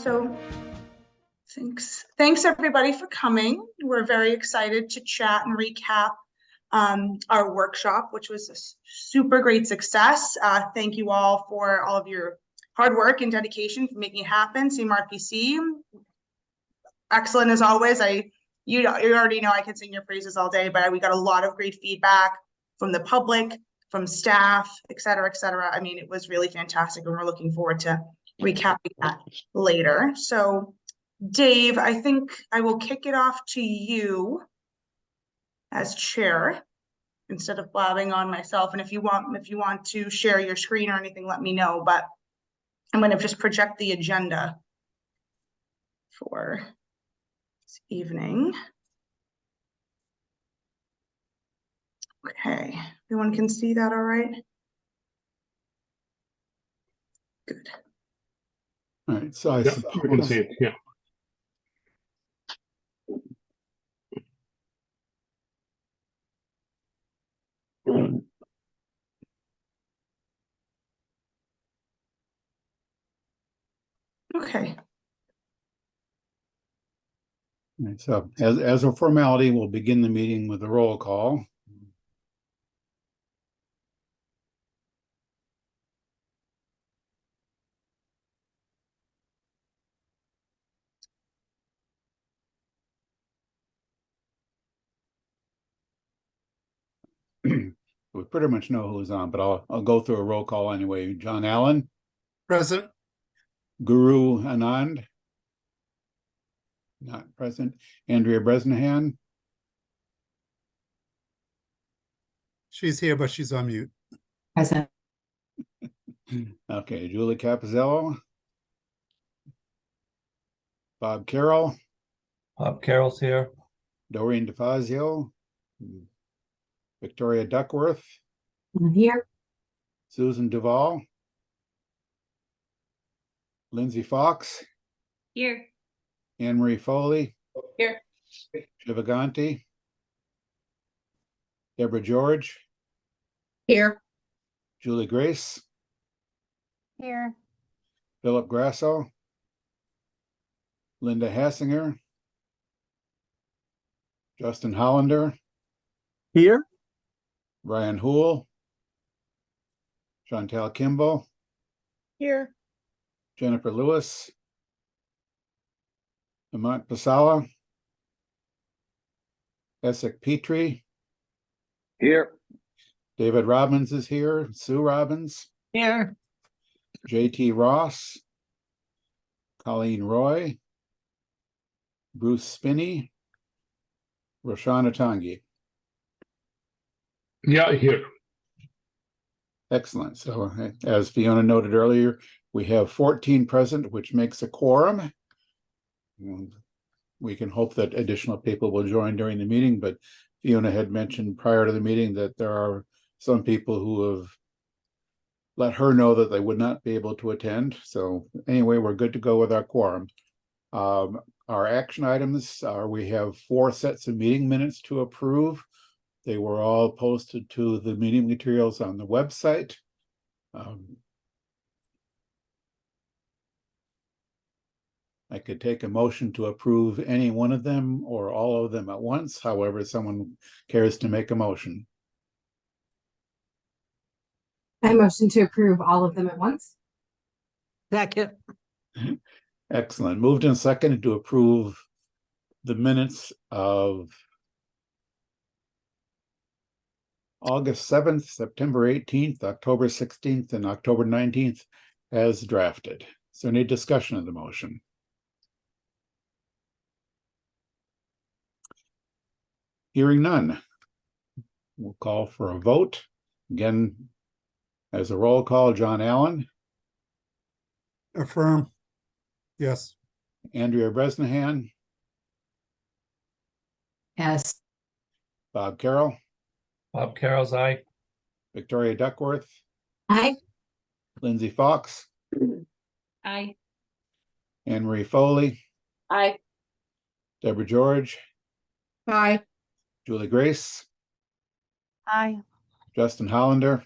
So thanks everybody for coming. We're very excited to chat and recap our workshop, which was a super great success. Thank you all for all of your hard work and dedication for making it happen. CMRPC, excellent as always. You already know I can sing your praises all day, but we got a lot of great feedback from the public, from staff, et cetera, et cetera. I mean, it was really fantastic, and we're looking forward to recapping that later. So Dave, I think I will kick it off to you as chair instead of blabbing on myself. And if you want to share your screen or anything, let me know. But I'm going to just project the agenda for this evening. Okay, everyone can see that all right? Good. All right, so I suppose we can see it, yeah. Okay. All right, so as a formality, we'll begin the meeting with a roll call. We pretty much know who's on, but I'll go through a roll call anyway. John Allen. Present. Guru Anand. Not present. Andrea Bresnahan. She's here, but she's on mute. Present. Okay, Julie Capizzello. Bob Carroll. Bob Carroll's here. Doreen DeFazio. Victoria Duckworth. I'm here. Susan Duvall. Lindsay Fox. Here. Anne Marie Foley. Here. Shivaganti. Deborah George. Here. Julie Grace. Here. Philip Grasso. Linda Hassinger. Justin Hollander. Here. Ryan Houle. Chantal Kimball. Here. Jennifer Lewis. Hemant Pasala. Essek Petrie. Here. David Robbins is here. Sue Robbins. Here. JT Ross. Colleen Roy. Bruce Spinney. Roshana Tangi. Yeah, here. Excellent. So as Fiona noted earlier, we have 14 present, which makes a quorum. We can hope that additional people will join during the meeting, but Fiona had mentioned prior to the meeting that there are some people who have let her know that they would not be able to attend. So anyway, we're good to go with our quorum. Our action items are, we have 4 sets of meeting minutes to approve. They were all posted to the meeting materials on the website. I could take a motion to approve any one of them or all of them at once, however someone cares to make a motion. I motion to approve all of them at once. Second. Excellent. Moved and seconded to approve the minutes of August 7th, September 18th, October 16th, and October 19th as drafted. Is there any discussion of the motion? Hearing none. We'll call for a vote. Again, as a roll call, John Allen. Affirm. Yes. Andrea Bresnahan. Yes. Bob Carroll. Bob Carroll's aye. Victoria Duckworth. Aye. Lindsay Fox. Aye. Anne Marie Foley. Aye. Deborah George. Aye. Julie Grace. Aye. Justin Hollander.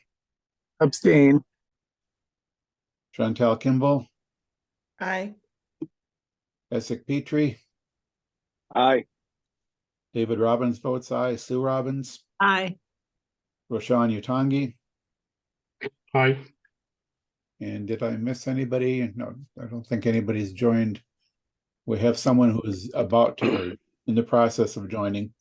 Abstain. Chantal Kimball. Aye. Essex Petrie, Aye. David Robbins votes aye, Sue Robbins, Aye. Roshan Utangi, Aye. and did I miss anybody? No, I don't think anybody's joined. We have someone who is about to, or in the process of joining.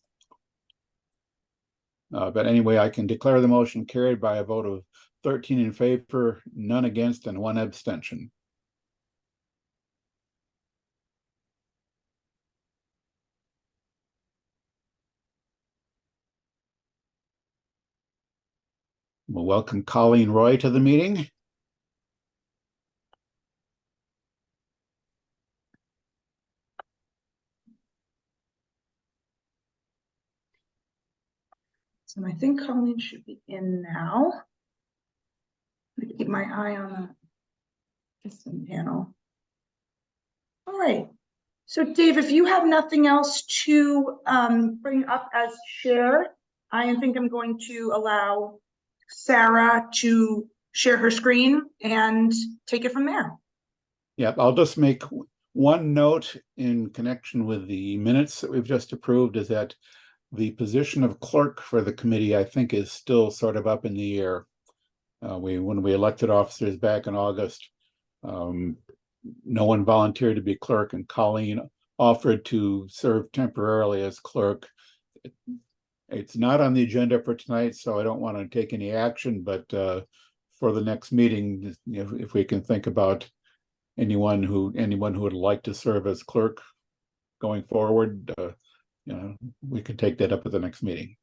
But anyway, I can declare the motion carried by a vote of 13 in favor, none against, and 1 abstention. We'll welcome Colleen Roy to the meeting. So I think Colleen should be in now. Let me keep my eye on the panel. All right. So Dave, if you have nothing else to bring up as share, I think I'm going to allow Sarah to share her screen and take it from there. Yep, I'll just make one note in connection with the minutes that we've just approved, is that the position of clerk for the committee, I think, is still sort of up in the air. When we elected officers back in August, no one volunteered to be clerk, and Colleen offered to serve temporarily as clerk. It's not on the agenda for tonight, so I don't want to take any action, but for the next meeting, if we can think about anyone who would like to serve as clerk going forward, we can take that up at the next meeting.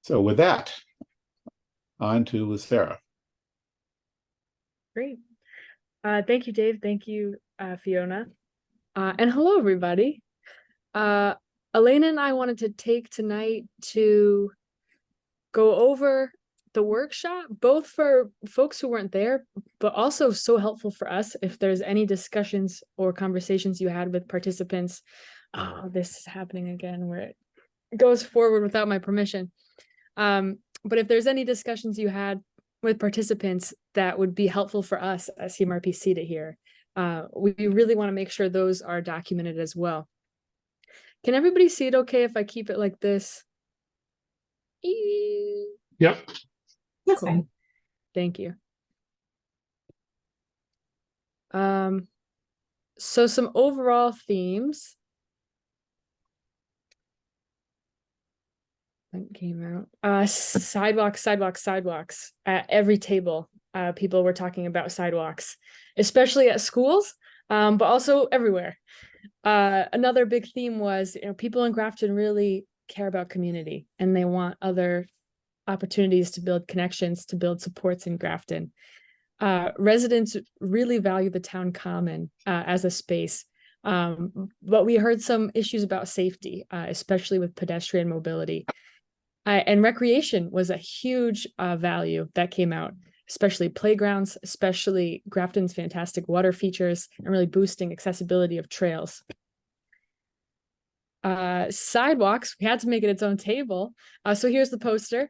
So with that, on to Sarah. Great. Thank you, Dave. Thank you, Fiona. And hello, everybody. Elena and I wanted to take tonight to go over the workshop, both for folks who weren't there, but also so helpful for us if there's any discussions or conversations you had with participants. Oh, this is happening again where it goes forward without my permission. But if there's any discussions you had with participants that would be helpful for us as CMRPC to hear, we really want to make sure those are documented as well. Can everybody see it okay if I keep it like this? Yep. That's Cool. fine. Thank you. So some overall themes that came out. Sidewalks. At every table, people were talking about sidewalks, especially at schools, but also everywhere. Another big theme was, people in Grafton really care about community, and they want other opportunities to build connections, to build supports in Grafton. Residents really value the town common as a space, but we heard some issues about safety, especially with pedestrian mobility. And recreation was a huge value that came out, especially playgrounds, especially Grafton's fantastic water features, and really boosting accessibility of trails. Sidewalks, we had to make it its own table. So here's the poster.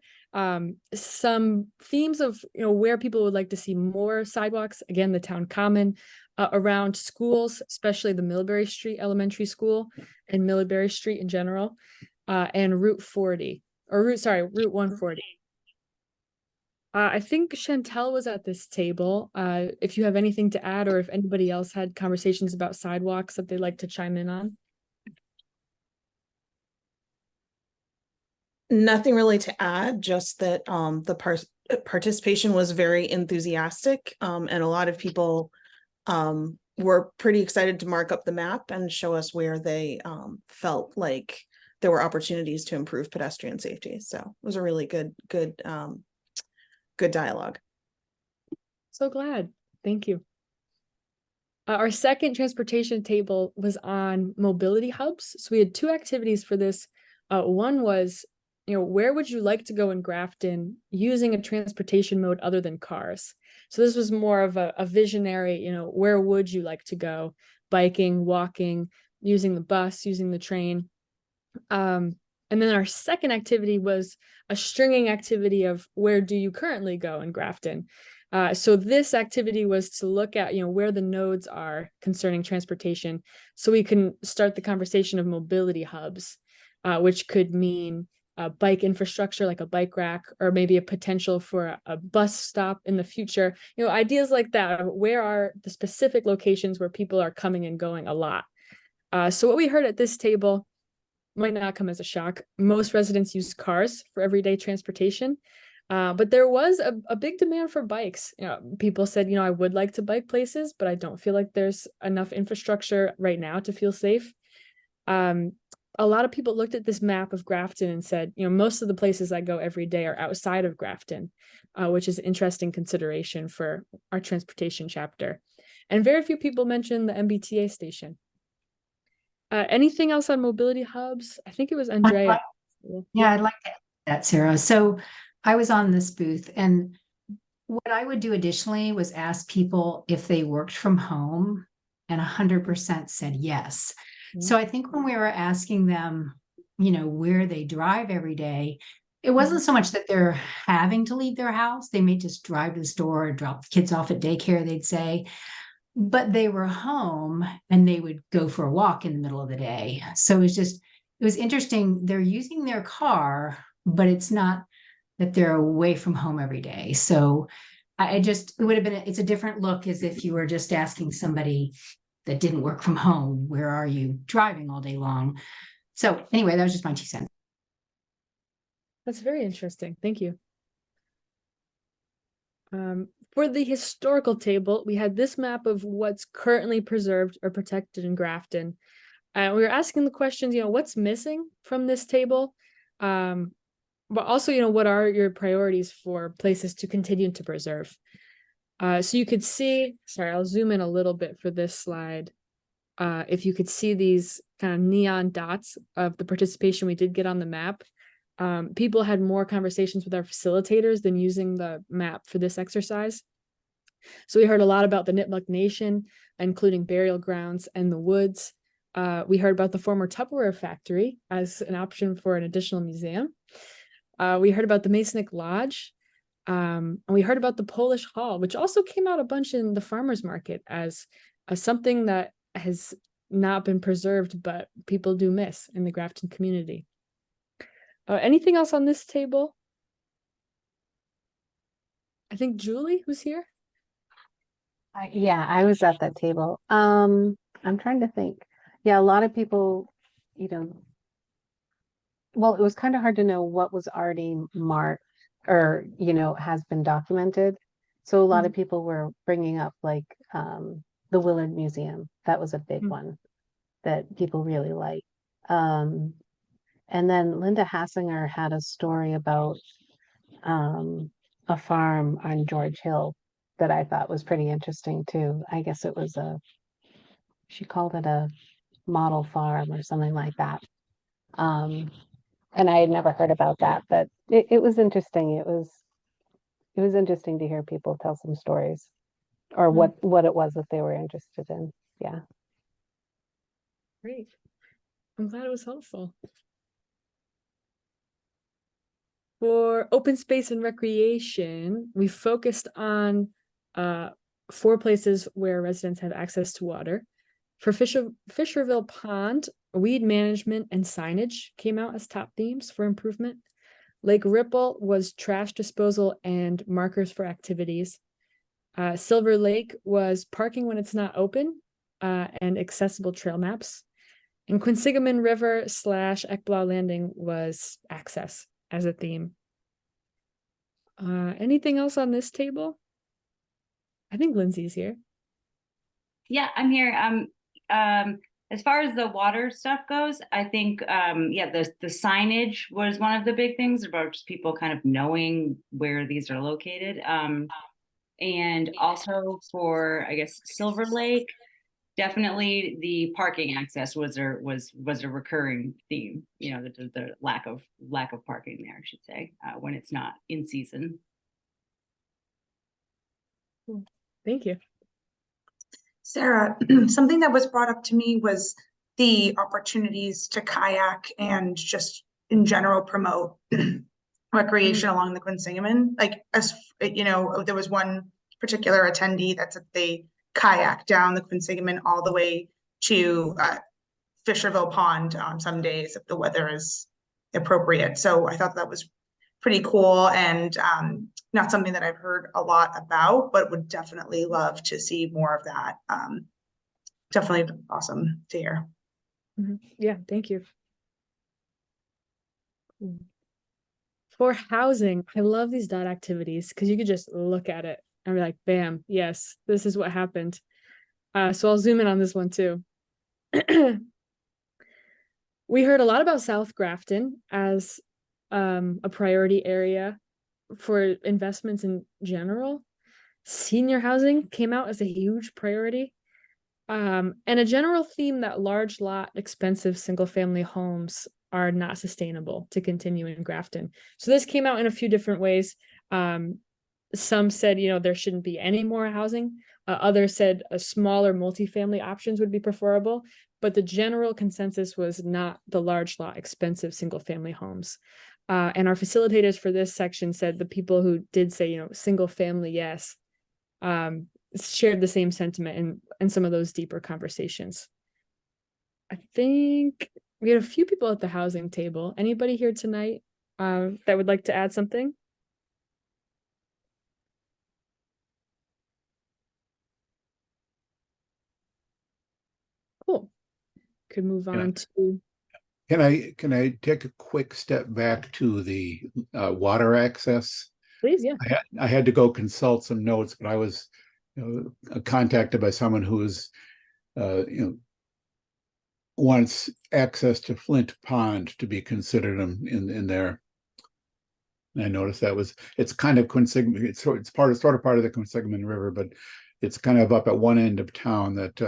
Some themes of where people would like to see more sidewalks. Again, the town common, around schools, especially the Millbury Street Elementary School and Millbury Street in general, and Route 140. I think Chantel was at this table. If you have anything to add, or if anybody else had conversations about sidewalks that they'd like to chime in on. Nothing really to add, just that the participation was very enthusiastic, and a lot of people were pretty excited to mark up the map and show us where they felt like there were opportunities to improve pedestrian safety. So it was a really good dialogue. So glad. Thank you. Our second transportation table was on mobility hubs. So we had two activities for this. One was, where would you like to go in Grafton using a transportation mode other than cars? So this was more of a visionary, where would you like to go? Biking, walking, using the bus, using the train. And then our second activity was a stringing activity of where do you currently go in Grafton? So this activity was to look at, where the nodes are concerning transportation, so we can start the conversation of mobility hubs, which could mean bike infrastructure like a bike rack, or maybe a potential for a bus stop in the future. Ideas like that. Where are the specific locations where people are coming and going a lot? So what we heard at this table might not come as a shock. Most residents use cars for everyday transportation. But there was a big demand for bikes. People said, I would like to bike places, but I don't feel like there's enough infrastructure right now to feel safe. A lot of people looked at this map of Grafton and said, most of the places I go every day are outside of Grafton, which is an interesting consideration for our transportation chapter. And very few people mentioned the MBTA station. Anything else on mobility hubs? I think it was Andrea. Yeah, I'd like to add that, Sarah. So I was on this booth, and what I would do additionally was ask people if they worked from home, and 100% said yes. So I think when we were asking them, where they drive every day, it wasn't so much that they're having to leave their house. They may just drive to the store, drop the kids off at daycare, they'd say, but they were home and they would go for a walk in the middle of the day. So it was interesting. They're using their car, but it's not that they're away from home every day. So it would have been, it's a different look as if you were just asking somebody that didn't work from home, where are you driving all day long? So anyway, that was just my 2 cents. That's very interesting. Thank you. For the historical table, we had this map of what's currently preserved or protected in Grafton. We were asking the questions, what's missing from this table? But also, what are your priorities for places to continue to preserve? So you could see, sorry, I'll zoom in a little bit for this slide. If you could see these kind of neon dots of the participation we did get on the map, people had more conversations with our facilitators than using the map for this exercise. So we heard a lot about the Nipmuc Nation, including burial grounds and the woods. We heard about the former Tupperware factory as an option for an additional museum. We heard about the Masonic Lodge. And we heard about the Polish Hall, which also came out a bunch in the farmers market as something that has not been preserved, but people do miss in the Grafton community. Anything else on this table? I think Julie was here. Yeah, I was at that table. I'm trying to think. Yeah, a lot of people, well, it was kind of hard to know what was already marked or, has been documented. So a lot of people were bringing up like the Willard Museum. That was a big one that people really like. And then Linda Hassinger had a story about a farm on George Hill that I thought was pretty interesting too. I guess it was she called it a model farm or something like that. And I had never heard about that, but it was interesting. It was interesting to hear people tell some stories or what it was that they were interested in. Yeah. Great. I'm glad it was helpful. For open space and recreation, we focused on 4 places where residents have access to water. For Fisherville Pond, weed management and signage came out as top themes for improvement. Lake Ripple was trash disposal and markers for activities. Silver Lake was parking when it's not open and accessible trail maps. And Quinsigamon River / Ekblau Landing was access as a theme. Anything else on this table? I think Lindsay's here. Yeah, I'm here. As far as the water stuff goes, I think the signage was one of the big things about just people kind of knowing where these are located. And also for, I guess, Silver Lake, definitely the parking access was a recurring theme. The lack of parking there, I should say, when it's not in season. Thank you. Sarah, something that was brought up to me was the opportunities to kayak and just in general promote recreation along the Quinsigamon. Like, as you know, there was one particular attendee that said they kayak down the Quinsigamon all the way to Fisherville Pond on some days if the weather is appropriate. So I thought that was pretty cool, and not something that I've heard a lot about, but would definitely love to see more of that. Definitely awesome to hear. Yeah, thank you. For housing, I love these dot activities because you could just look at it and be like, bam, yes, this is what happened. So I'll zoom in on this one too. We heard a lot about South Grafton as a priority area for investments in general. Senior housing came out as a huge priority. And a general theme that large lot, expensive single family homes are not sustainable to continue in Grafton. So this came out in a few different ways. Some said, you know, there shouldn't be any more housing. Others said a smaller multifamily options would be preferable. But the general consensus was not the large lot, expensive single family homes. And our facilitators for this section said the people who did say, you know, single family, yes, shared the same sentiment in some of those deeper conversations. I think we had a few people at the housing table. Anybody here tonight that would like to add something? Cool. Could move on to. Can I take a quick step back to the water access? Please, yeah. I had to go consult some notes, but I was contacted by someone who was, wants access to Flint Pond to be considered in there. And I noticed it's kind of Quinsigamon. It's sort of part of the Quinsigamon River, but it's kind of up at one end of town that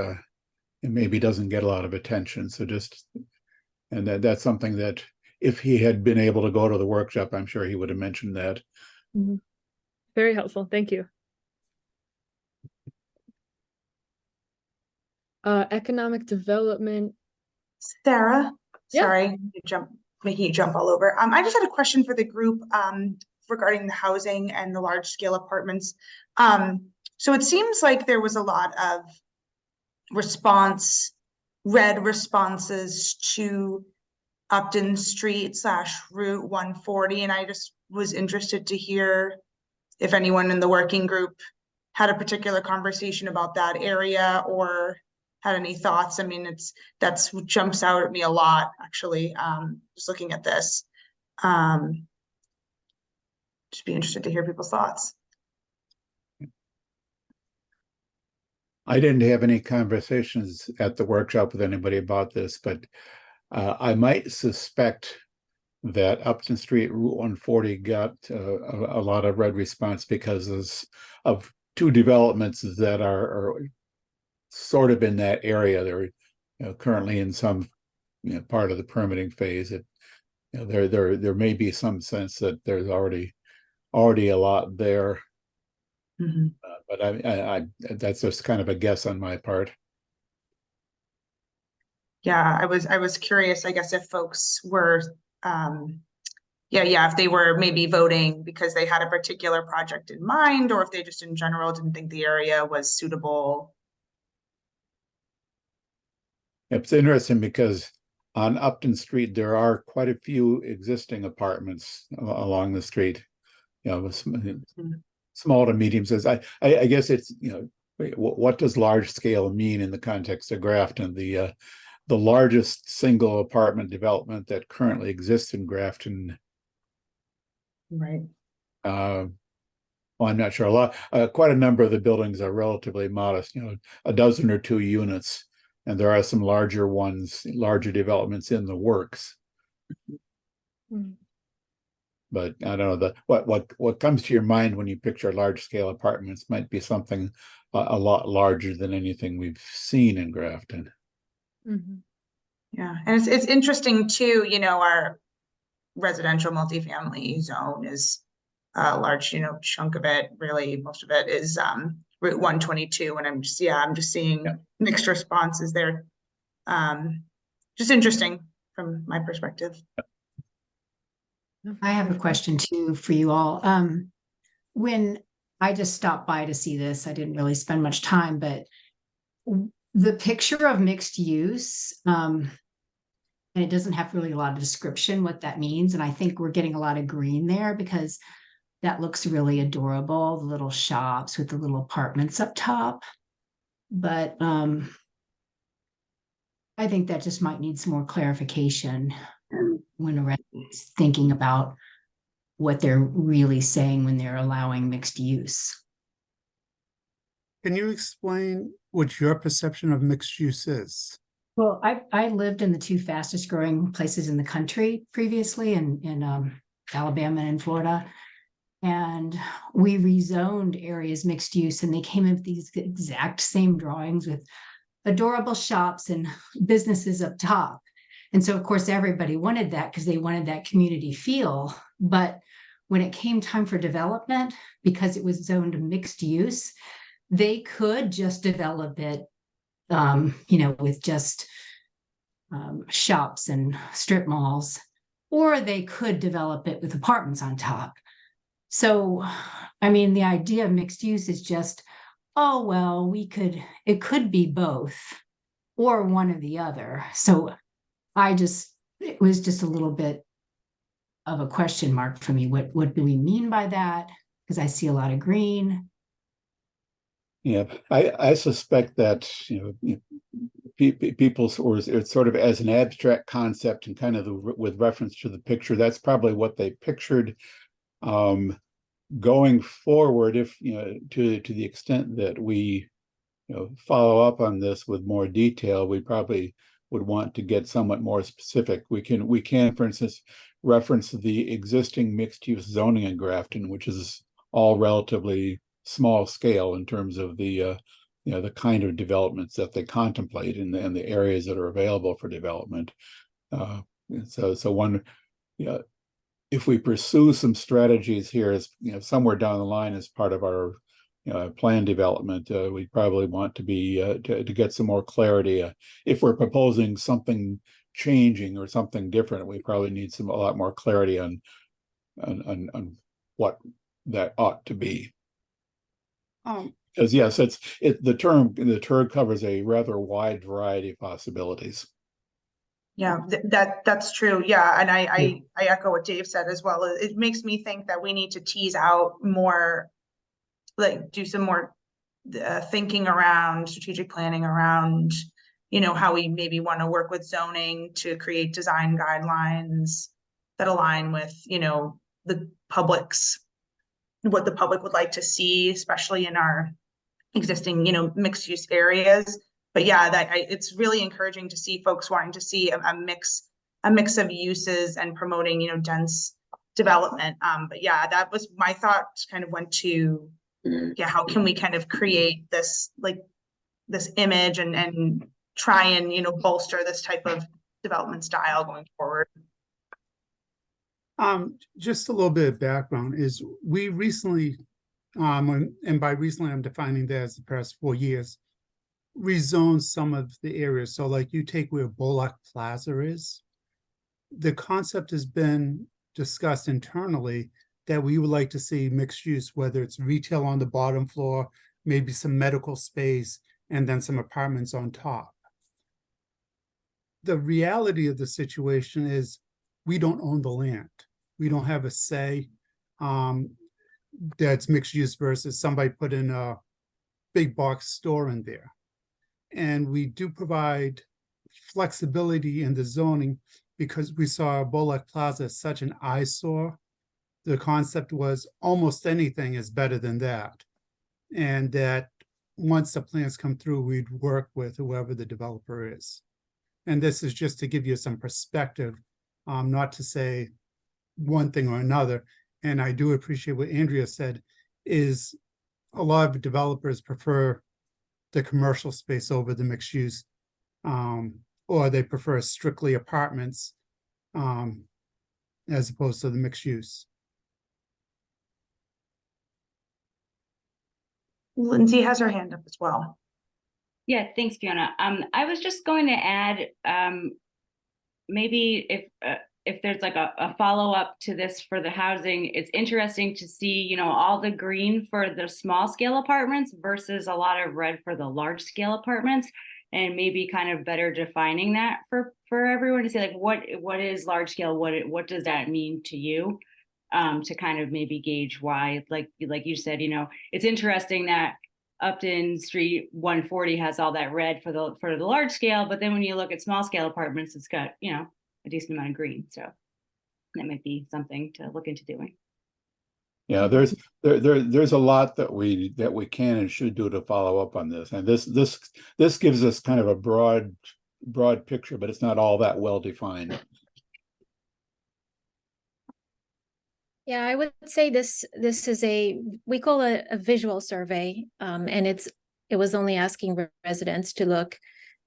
it maybe doesn't get a lot of attention. So and that's something that if he had been able to go to the workshop, I'm sure he would have mentioned that. Mm-hmm. Very helpful. Thank you. Economic development. Sarah, Yeah. sorry, making you jump all over. I just had a question for the group regarding the housing and the large scale apartments. So it seems like there was a lot of red responses to Upton Street / Route 140, and I just was interested to hear if anyone in the working group had a particular conversation about that area or had any thoughts. I mean, that's what jumps out at me a lot, actually, just looking at this. Just be interested to hear people's thoughts. I didn't have any conversations at the workshop with anybody about this, but I might suspect that Upton Street Route 140 got a lot of red response because of two developments that are sort of in that area. They're currently in some part of the permitting phase. There may be some sense that there's already a lot there. Mm-hmm. But I that's just kind of a guess on my part. Yeah, I was curious, I guess, if folks were if they were maybe voting because they had a particular project in mind, or if they just in general didn't think the area was suitable. It's interesting because on Upton Street there are quite a few existing apartments along the street. Small to medium size. I guess it's what does large scale mean in the context of Grafton? The largest single apartment development that currently exists in Grafton. Right. Well, I'm not sure. Quite a number of the buildings are relatively modest. A dozen or two units, and there are some larger developments in the works. Mm-hmm. But I don't know what comes to your mind when you picture large scale apartments might be something a lot larger than anything we've seen in Grafton. Mm-hmm. Yeah, and it's interesting too. Our residential multifamily zone is a large, chunk of it. Really, most of it is Route 122, and I'm just seeing mixed responses there. Just interesting from my perspective. I have a question too for you all. When I just stopped by to see this, I didn't really spend much time, but the picture of mixed use, and it doesn't have really a lot of description what that means. And I think we're getting a lot of green there because that looks really adorable, the little shops with the little apartments up top. But I think that just might need some more clarification when a resident is thinking about what they're really saying when they're allowing mixed use. Can you explain what your perception of mixed use is? Well, I lived in the two fastest growing places in the country previously in Alabama and in Florida. And we rezoned areas mixed use, and they came in with these exact same drawings with adorable shops and businesses up top. And so, of course, everybody wanted that because they wanted that community feel. But when it came time for development, because it was zoned mixed use, they could just develop it, with just shops and strip malls, or they could develop it with apartments on top. So, I mean, the idea of mixed use is just, oh, well, it could be both or one or the other. So it was just a little bit of a question mark for me. What do we mean by that? Because I see a lot of green. Yeah, I suspect that, people, or it's sort of as an abstract concept and kind of with reference to the picture, that's probably what they pictured. Going forward, if to the extent that we follow up on this with more detail, we probably would want to get somewhat more specific. We can, for instance, reference the existing mixed-use zoning in Grafton, which is all relatively small scale in terms of the the kind of developments that they contemplate and the areas that are available for development. So one, if we pursue some strategies here, as somewhere down the line as part of our plan development, we probably want to be to get some more clarity. If we're proposing something changing or something different, we probably need a lot more clarity on what that ought to be. Because yes, the term covers a rather wide variety of possibilities. Yeah, that's true. Yeah, and I echo what Dave said as well. It makes me think that we need to tease out more, like do some more thinking around strategic planning around, how we maybe want to work with zoning to create design guidelines that align with, the public's, what the public would like to see, especially in our existing, mixed use areas. But yeah, it's really encouraging to see folks wanting to see a mix of uses and promoting, dense development. But yeah, that was my thought. Kind of went to, how can we kind of create this this image and try and bolster this type of development style going forward. Just a little bit of background is we recently, and by recently I'm defining that as the past 4 years, rezone some of the areas. So like you take where Bullock Plaza is, the concept has been discussed internally that we would like to see mixed use, whether it's retail on the bottom floor, maybe some medical space, and then some apartments on top. The reality of the situation is we don't own the land. We don't have a say that's mixed use versus somebody put in a big box store in there. And we do provide flexibility in the zoning because we saw Bullock Plaza as such an eyesore. The concept was almost anything is better than that. And that once the plans come through, we'd work with whoever the developer is. And this is just to give you some perspective, not to say one thing or another. And I do appreciate what Andrea said, is a lot of developers prefer the commercial space over the mixed use, or they prefer strictly apartments as opposed to the mixed use. Lindsay has her hand up as well. Yeah, thanks, Fiona. I was just going to add, maybe if there's like a follow-up to this for the housing, it's interesting to see, you know, all the green for the small scale apartments versus a lot of red for the large scale apartments, and maybe kind of better defining that for everyone to say, like, what is large scale, what does that mean to you, to kind of maybe gauge why, like you said, you know, it's interesting that Upton Street 140 has all that red for the large scale, but then when you look at small scale apartments, it's got, you know, a decent amount of green. So that might be something to look into doing. Yeah, there's a lot that we can and should do to follow up on this. And this gives us kind of a broad picture, but it's not all that well defined. Yeah, I would say this is we call it a visual survey, and it was only asking residents to look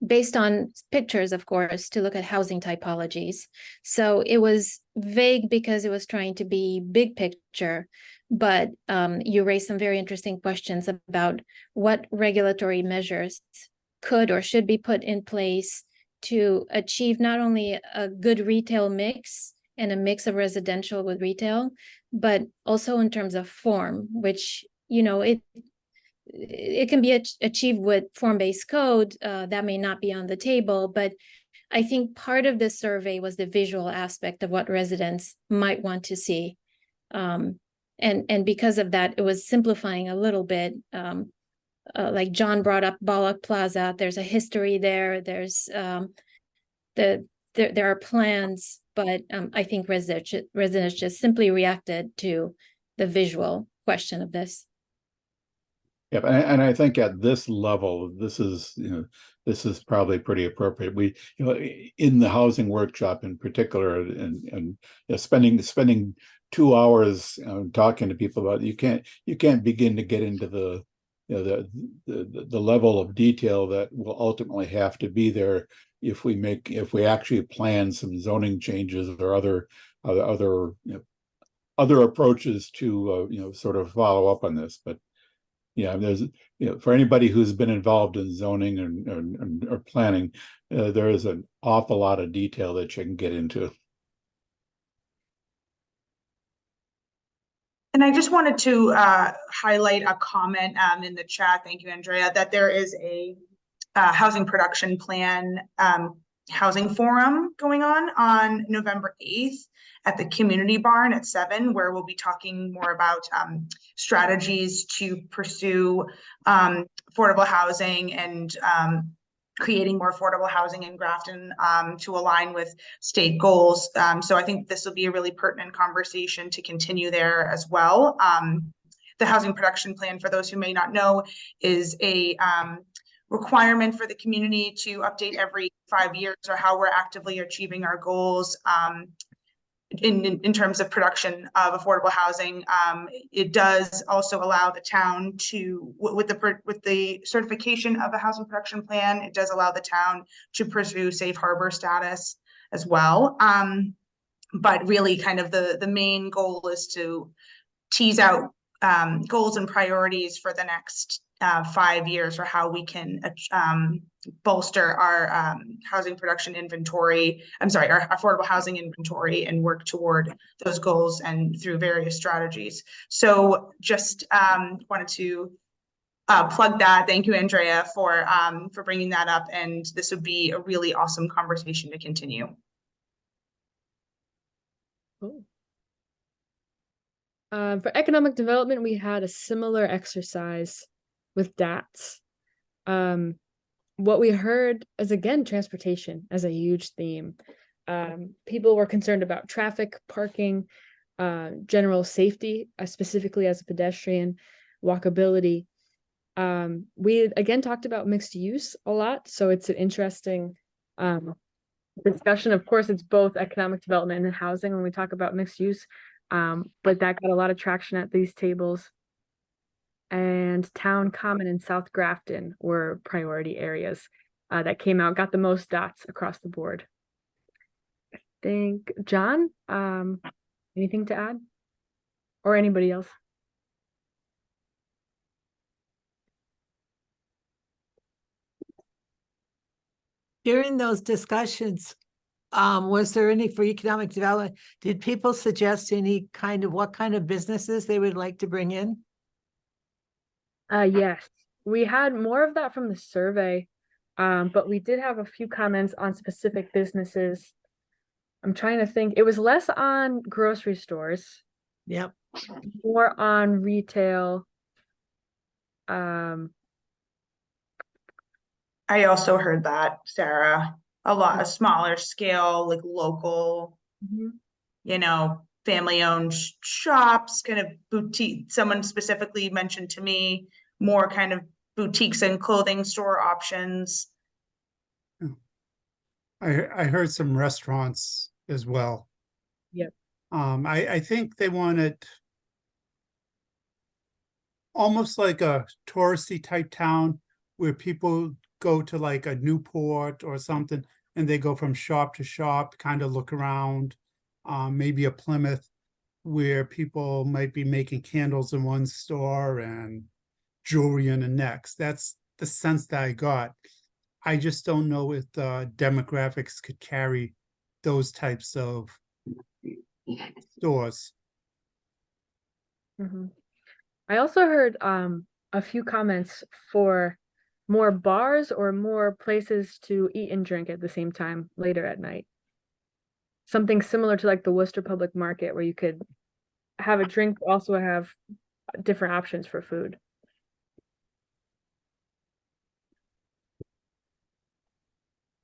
based on pictures, of course, to look at housing typologies. So it was vague because it was trying to be big picture, but you raised some very interesting questions about what regulatory measures could or should be put in place to achieve not only a good retail mix and a mix of residential with retail, but also in terms of form, which, you know, it can be achieved with form-based code. That may not be on the table, but I think part of this survey was the visual aspect of what residents might want to see. And because of that, it was simplifying a little bit. Like John brought up Bollock Plaza, there's a history there. There's there are plans, but I think residents just simply reacted to the visual question of this. Yep, and I think at this level, this is probably pretty appropriate. We, you know, in the housing workshop in particular, and you know, spending 2 hours talking to people about it, you can't begin to get into the, you know, the level of detail that will ultimately have to be there if we actually plan some zoning changes or other approaches to you know, sort of follow up on this. But yeah, there's, you know, for anybody who's been involved in zoning or planning, there is an awful lot of detail that you can get into. And I just wanted to highlight a comment in the chat. Thank you, Andrea, that there is a housing production plan housing forum going on November 8th at the community barn at 7, where we'll be talking more about strategies to pursue affordable housing and creating more affordable housing in Grafton to align with state goals. So I think this will be a really pertinent conversation to continue there as well. The housing production plan, for those who may not know, is a requirement for the community to update every 5 years, or how we're actively achieving our goals in terms of production of affordable housing. It does also allow the town to, with the certification of a housing production plan, it does allow the town to pursue safe harbor status as well. But really kind of the main goal is to tease out goals and priorities for the next 5 years, or how we can bolster our housing production inventory, our affordable housing inventory, and work toward those goals and through various strategies. So just wanted to plug that. Thank you, Andrea, for bringing that up, and this would be a really awesome conversation to continue. Cool. For economic development, we had a similar exercise with DATS. What we heard is, again, transportation as a huge theme. People were concerned about traffic, parking, general safety, specifically as a pedestrian, walkability. We again talked about mixed use a lot, so it's an interesting discussion. Of course, it's both economic development and housing when we talk about mixed use, but that got a lot of traction at these tables. And Town Common and South Grafton were priority areas that came out, got the most dots across the board. I think, John, anything to add? Or anybody else? During those discussions, Was there any for economic development? Did people suggest what kind of businesses they would like to bring in? Yes, we had more of that from the survey, but we did have a few comments on specific businesses. I'm trying to think. It was less on grocery stores, Yep. more on retail. I also heard that, Sarah, a lot of smaller scale, like local, you know, family-owned shops, kind of boutique. Someone specifically mentioned to me more kind of boutiques and clothing store options. I heard some restaurants as well. Yep. I think they wanted almost like a touristy type town where people go to like a Newport or something and they go from shop to shop, kind of look around, maybe a Plymouth where people might be making candles in one store and jewelry in the next. That's the sense that I got. I just don't know if the demographics could carry those types of stores. I also heard a few comments for more bars or more places to eat and drink at the same time later at night. Something similar to like the Worcester Public Market where you could have a drink, but also have different options for food.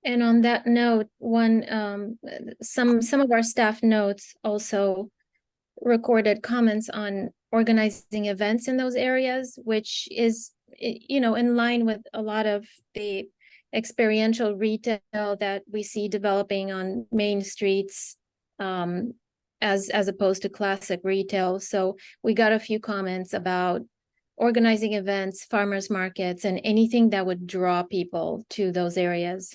And on that note, some of our staff notes also recorded comments on organizing events in those areas, which is, you know, in line with a lot of the experiential retail that we see developing on main streets, as opposed to classic retail. So we got a few comments about organizing events, farmers markets, and anything that would draw people to those areas.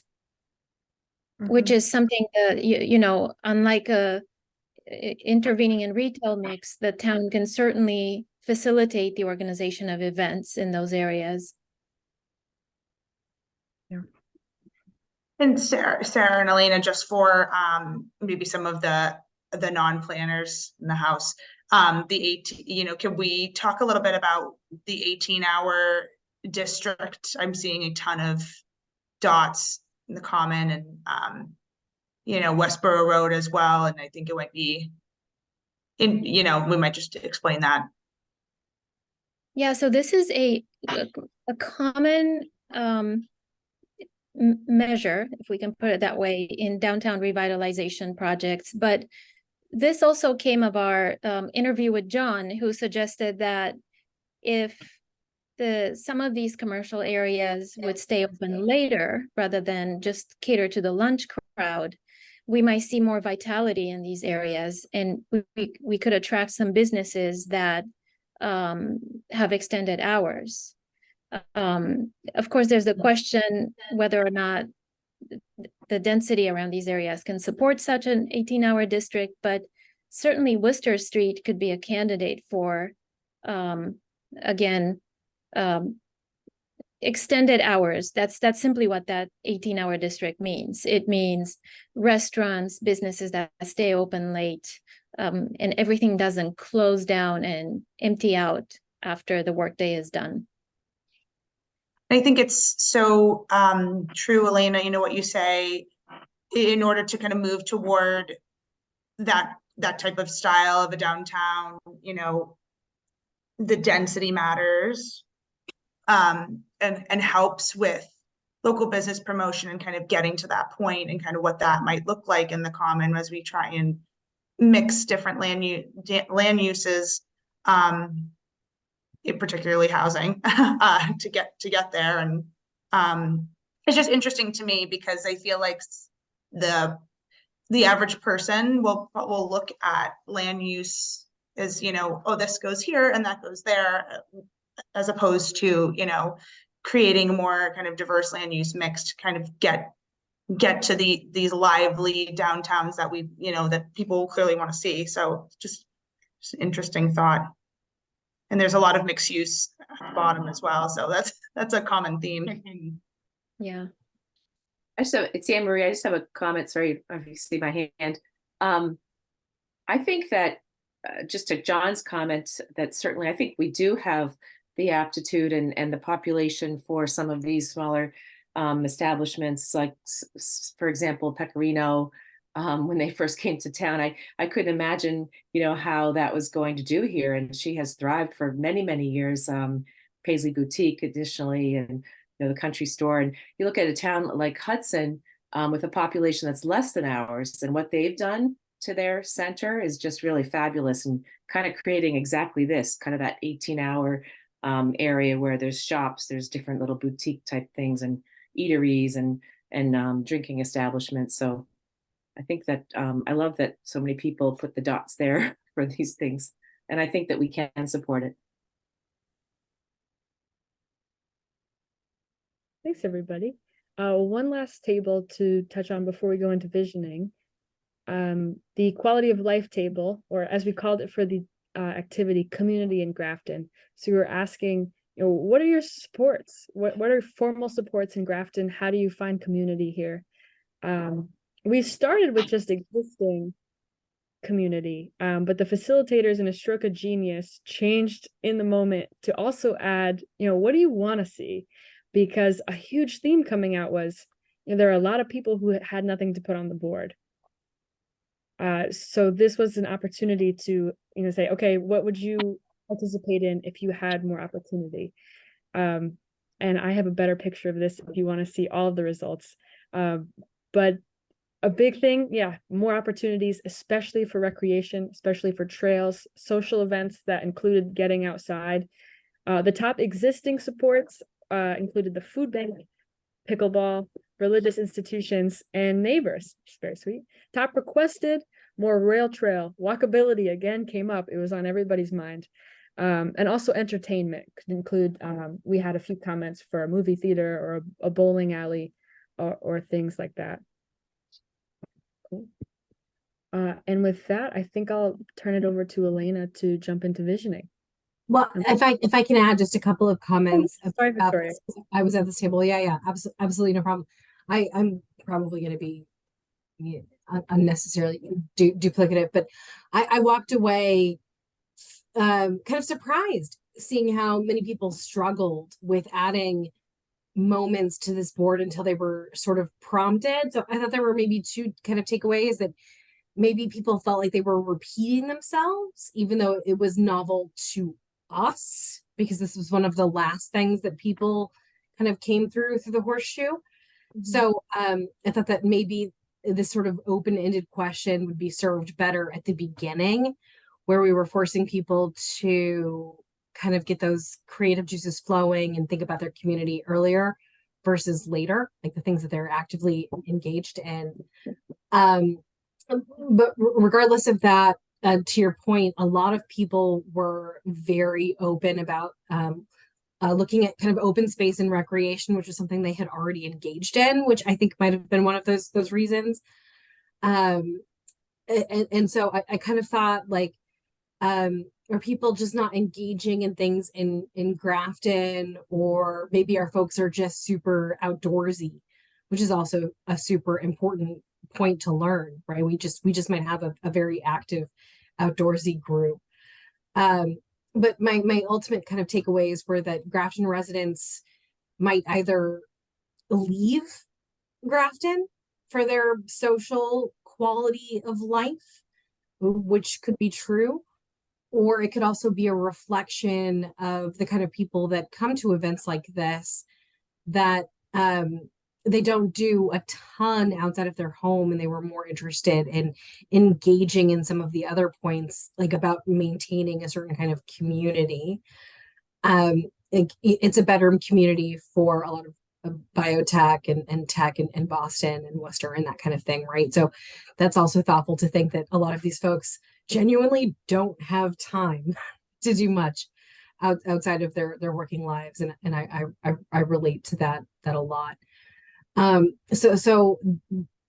Which is something that, you know, unlike intervening in retail mix, the town can certainly facilitate the organization of events in those areas. And Sarah and Elena, just for maybe some of the non-planners in the house, can we talk a little bit about the 18-hour district? I'm seeing a ton of dots in the common and Westboro Road as well, and I think it might be we might just explain that. Yeah, so this is a common measure, if we can put it that way, in downtown revitalization projects. But this also came of our interview with John, who suggested that if some of these commercial areas would stay open later rather than just cater to the lunch crowd, we might see more vitality in these areas, and we could attract some businesses that have extended hours. Of course, there's the question whether or not the density around these areas can support such an 18-hour district, but certainly Worcester Street could be a candidate for, again, extended hours. That's simply what that 18-hour district means. It means restaurants, businesses that stay open late, and everything doesn't close down and empty out after the workday is done. I think it's so true, Elena, what you say, in order to kind of move toward that type of style of a downtown, the density matters, and helps with local business promotion and kind of getting to that point and kind of what that might look like in the common as we try and mix different land uses, particularly housing, to get there. And it's just interesting to me because I feel like the average person will look at land use as, oh, this goes here and that goes there, as opposed to, creating a more kind of diverse land use mix to kind of get to these lively downtowns that we, that people clearly want to see. So just an interesting thought. And there's a lot of mixed use at the bottom as well. So that's a common theme. Yeah. It's Anne Marie. I just have a comment. Sorry, if you see my hand. I think that just to John's comment, that certainly I think we do have the aptitude and the population for some of these smaller establishments, like for example, Pecorino. When they first came to town, I couldn't imagine, how that was going to do here. And she has thrived for many, many years. Paisley Boutique, additionally, and the country store. And you look at a town like Hudson, with a population that's less than ours, and what they've done to their center is just really fabulous, and kind of creating exactly this kind of that 18-hour area where there's shops, there's different little boutique type things and eateries and drinking establishments. So I think that I love that so many people put the dots there for these things, and I think that we can support it. Thanks, everybody. One last table to touch on before we go into visioning. The quality of life table, or as we called it for the activity, community in Grafton. So we were asking, what are your supports? What are formal supports in Grafton? How do you find community here? We started with just existing community, but the facilitators in a stroke of genius changed in the moment to also add, what do you want to see? Because a huge theme coming out was, there are a lot of people who had nothing to put on the board. So this was an opportunity to, say, okay, what would you participate in if you had more opportunity? And I have a better picture of this if you want to see all of the results. But a big thing, more opportunities, especially for recreation, especially for trails, social events that included getting outside. The top existing supports included the food bank, pickleball, religious institutions, and neighbors, which is very sweet. Top requested, more rail trail. Walkability again came up. It was on everybody's mind. And also entertainment could include, we had a few comments for a movie theater or a bowling alley or things like that. Cool. And with that, I think I'll turn it over to Elena to jump into visioning. Well, if I can add just a couple of comments. Sorry, Victoria. I was at this table. Yeah, absolutely no problem. I'm probably going to be unnecessarily duplicative, but I walked away kind of surprised seeing how many people struggled with adding moments to this board until they were sort of prompted. So I thought there were maybe two kind of takeaways, that maybe people felt like they were repeating themselves, even though it was novel to us, because this was one of the last things that people kind of came through the horseshoe. Mm-hmm. So I thought that maybe this sort of open-ended question would be served better at the beginning, where we were forcing people to kind of get those creative juices flowing and think about their community earlier versus later, like the things that they're actively engaged in. But regardless of that, to your point, a lot of people were very open about looking at kind of open space and recreation, which was something they had already engaged in, which I think might have been one of those reasons. And so I kind of thought, like, are people just not engaging in things in Grafton, or maybe our folks are just super outdoorsy, which is also a super important point to learn, right? We just might have a very active outdoorsy group. But my ultimate kind of takeaways were that Grafton residents might either leave Grafton for their social quality of life, which could be true, or it could also be a reflection of the kind of people that come to events like this, that they don't do a ton outside of their home, and they were more interested in engaging in some of the other points, like about maintaining a certain kind of community. It's a better community for a lot of biotech and tech in Boston and Worcester and that kind of thing, right? So that's also thoughtful to think that a lot of these folks genuinely don't have time to do much outside of their working lives, and I relate to that a lot. So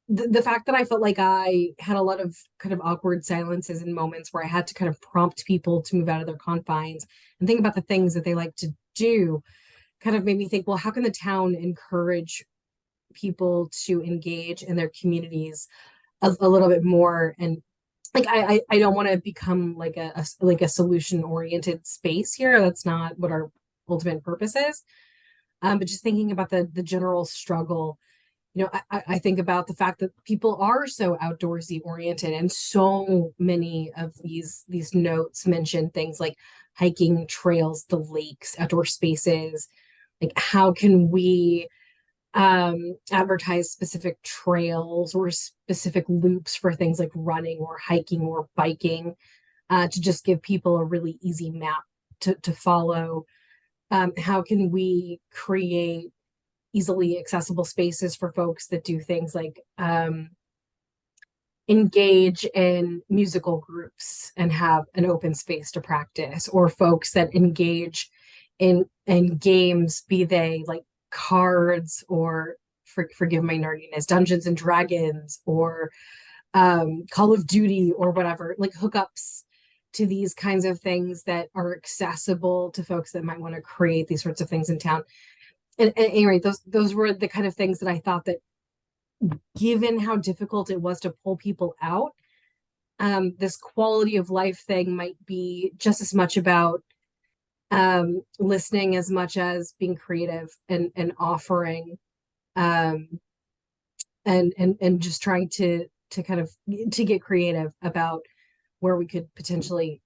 the fact that I felt like I had a lot of kind of awkward silences and moments where I had to kind of prompt people to move out of their confines and think about the things that they like to do kind of made me think, well, how can the town encourage people to engage in their communities a little bit more. And like I don't want to become like a solution oriented space here. That's not what our ultimate purpose is. But just thinking about the general struggle, you know, I think about the fact that people are so outdoorsy oriented, and so many of these notes mention things like hiking trails, the lakes, outdoor spaces. Like, how can we advertise specific trails or specific loops for things like running or hiking or biking, to just give people a really easy map to follow? How can we create easily accessible spaces for folks that do things like engage in musical groups and have an open space to practice, or folks that engage in games, be they like cards or forgive my nerdiness, Dungeons and Dragons, or Call of Duty, or whatever, like hookups to these kinds of things that are accessible to folks that might want to create these sorts of things in town. And anyway, those were the kind of things that I thought that, given how difficult it was to pull people out, this quality of life thing might be just as much about listening as much as being creative and offering, and just trying to kind of to get creative about where we could potentially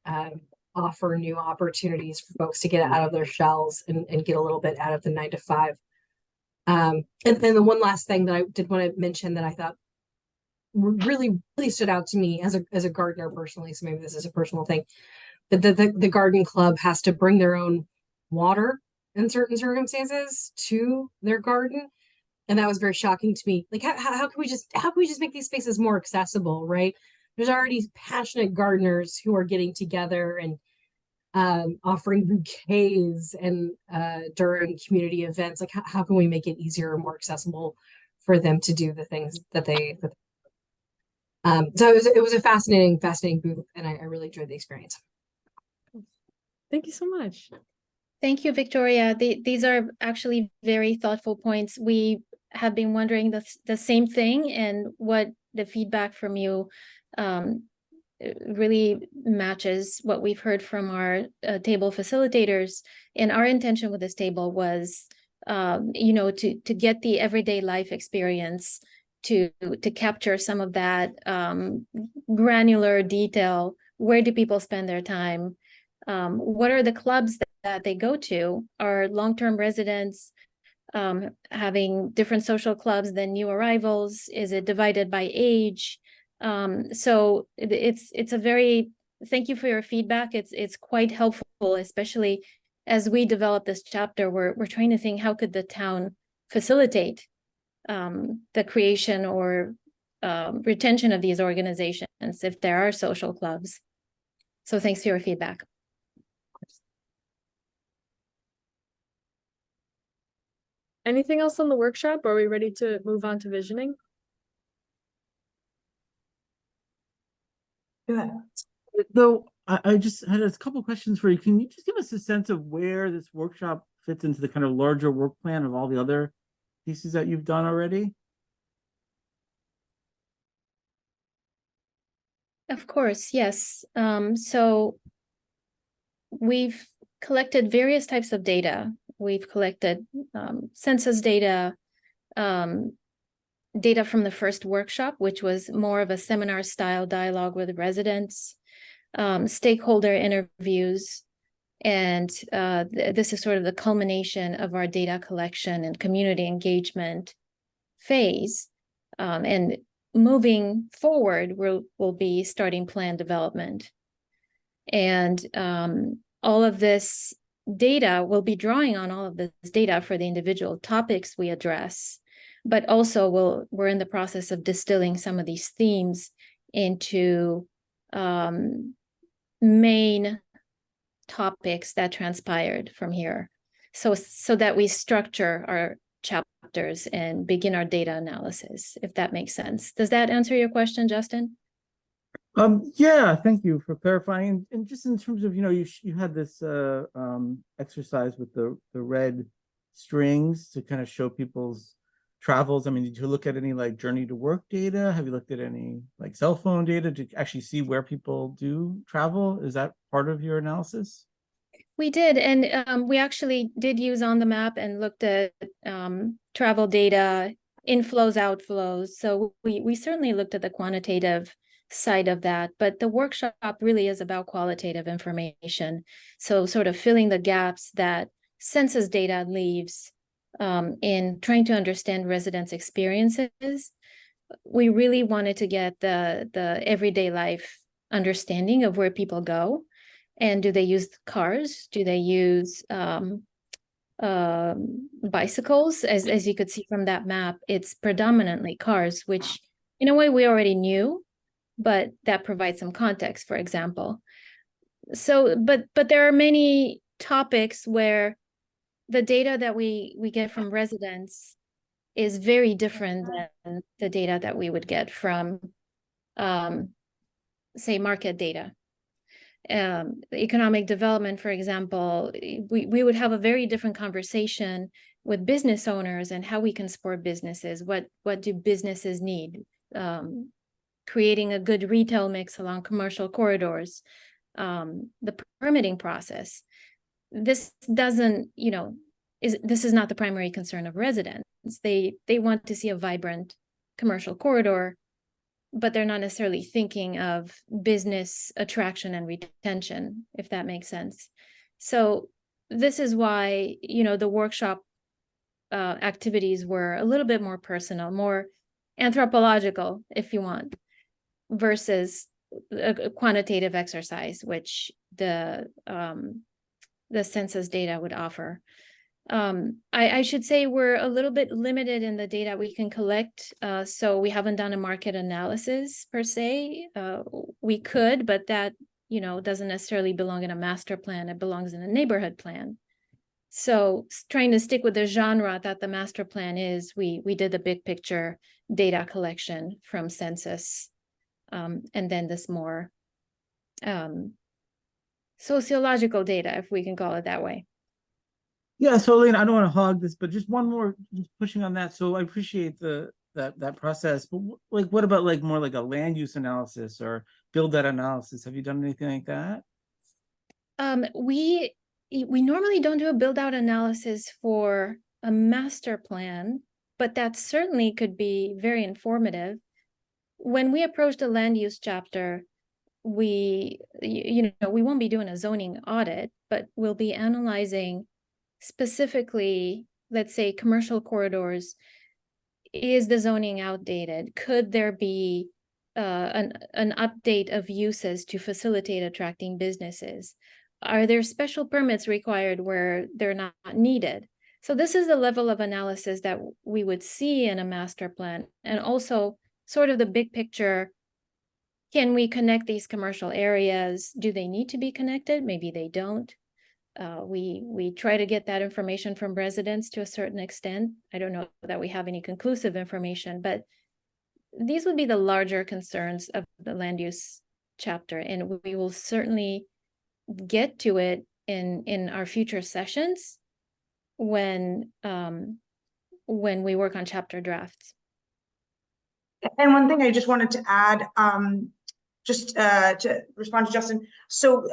offer new opportunities for folks to get out of their shells and get a little bit out of the 9 to 5. And then the one last thing that I did want to mention that I thought really stood out to me as a gardener personally, so maybe this is a personal thing, that the garden club has to bring their own water in certain circumstances to their garden. And that was very shocking to me. Like, how can we just make these spaces more accessible, right? There's already passionate gardeners who are getting together and offering bouquets and during community events. Like, how can we make it easier and more accessible for them to do the things that they so it was a fascinating booth, and I really enjoyed the experience. Thank you so much. Thank you, Victoria. These are actually very thoughtful points. We have been wondering the same thing, and what the feedback from you really matches what we've heard from our table facilitators. And our intention with this table was, you know, to get the everyday life experience, to capture some of that granular detail. Where do people spend their time? What are the clubs that they go to? Are long-term residents having different social clubs than new arrivals? Is it divided by age? So it's a very, thank you for your feedback. It's quite helpful, especially as we develop this chapter. We're trying to think, how could the town facilitate the creation or retention of these organizations if there are social clubs? So thanks for your feedback. Anything else on the workshop? Are we ready to move on to visioning? Though I just had a couple questions for you. Can you just give us a sense of where this workshop fits into the kind of larger work plan of all the other pieces that you've done already? Of course, yes. So we've collected various types of data. We've collected census data, data from the first workshop, which was more of a seminar style dialogue with residents, stakeholder interviews, and this is sort of the culmination of our data collection and community engagement phase. And moving forward, we'll be starting plan development. And all of this data, we'll be drawing on all of this data for the individual topics we address, but also we're in the process of distilling some of these themes into main topics that transpired from here, so that we structure our chapters and begin our data analysis, if that makes sense. Does that answer your question, Justin? Yeah, thank you for clarifying. And just in terms of, you know, you had this exercise with the red strings to kind of show people's travels? I mean, did you look at any like journey to work data? Have you looked at any like cell phone data to actually see where people do travel? Is that part of your analysis? We did, and we actually did use on the map and looked at travel data, inflows, outflows. So we certainly looked at the quantitative side of that, but the workshop really is about qualitative information. So sort of filling the gaps that census data leaves in trying to understand residents' experiences. We really wanted to get the everyday life understanding of where people go. And do they use cars? Do they use bicycles? As you could see from that map, it's predominantly cars, which in a way we already knew, but that provides some context, for example. So, but there are many topics where the data that we get from residents is very different than the data that we would get from, say, market data. Economic development, for example, we would have a very different conversation with business owners and how we can support businesses. What do businesses need? Creating a good retail mix along commercial corridors, the permitting process. This doesn't, this is not the primary concern of residents. They want to see a vibrant commercial corridor, but they're not necessarily thinking of business attraction and retention, if that makes sense. So this is why, the workshop activities were a little bit more personal, more anthropological, if you want, versus a quantitative exercise, which the census data would offer. I should say we're a little bit limited in the data we can collect. So we haven't done a market analysis per se. We could, but that, doesn't necessarily belong in a master plan. It belongs in a neighborhood plan. So trying to stick with the genre that the master plan is, we did the big picture data collection from census. And then this more sociological data, if we can call it that way. Yeah, so Elaine, I don't want to hog this, but just one more, just pushing on that. So I appreciate that process, but what about like more like a land use analysis or build that analysis? Have you done anything like that? We normally don't do a build out analysis for a master plan, but that certainly could be very informative. When we approach the land use chapter, we won't be doing a zoning audit, but we'll be analyzing specifically, let's say, commercial corridors. Is the zoning outdated? Could there be an update of uses to facilitate attracting businesses? Are there special permits required where they're not needed? So this is the level of analysis that we would see in a master plan, and also sort of the big picture. Can we connect these commercial areas? Do they need to be connected? Maybe they don't. We try to get that information from residents to a certain extent. I don't know that we have any conclusive information, but these would be the larger concerns of the land use chapter, and we will certainly get to it in our future sessions when we work on chapter drafts. And one thing I just wanted to add, just to respond to Justin. So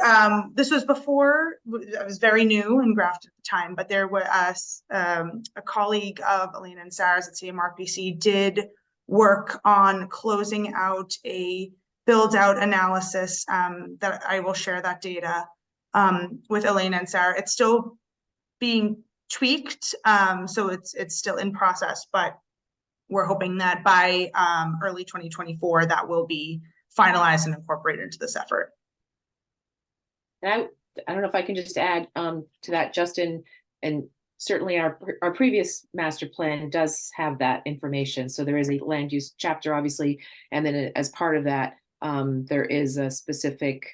this was before, I was very new and Graft at the time, but there was a colleague of Elena and Sarah's at CMRPC did work on closing out a build out analysis that I will share that data with Elena and Sarah. It's still being tweaked, so it's still in process, but we're hoping that by early 2024, that will be finalized and incorporated into this effort. And I don't know if I can just add to that, Justin, and certainly our previous master plan does have that information. So there is a land use chapter, obviously, and then as part of that, there is a specific,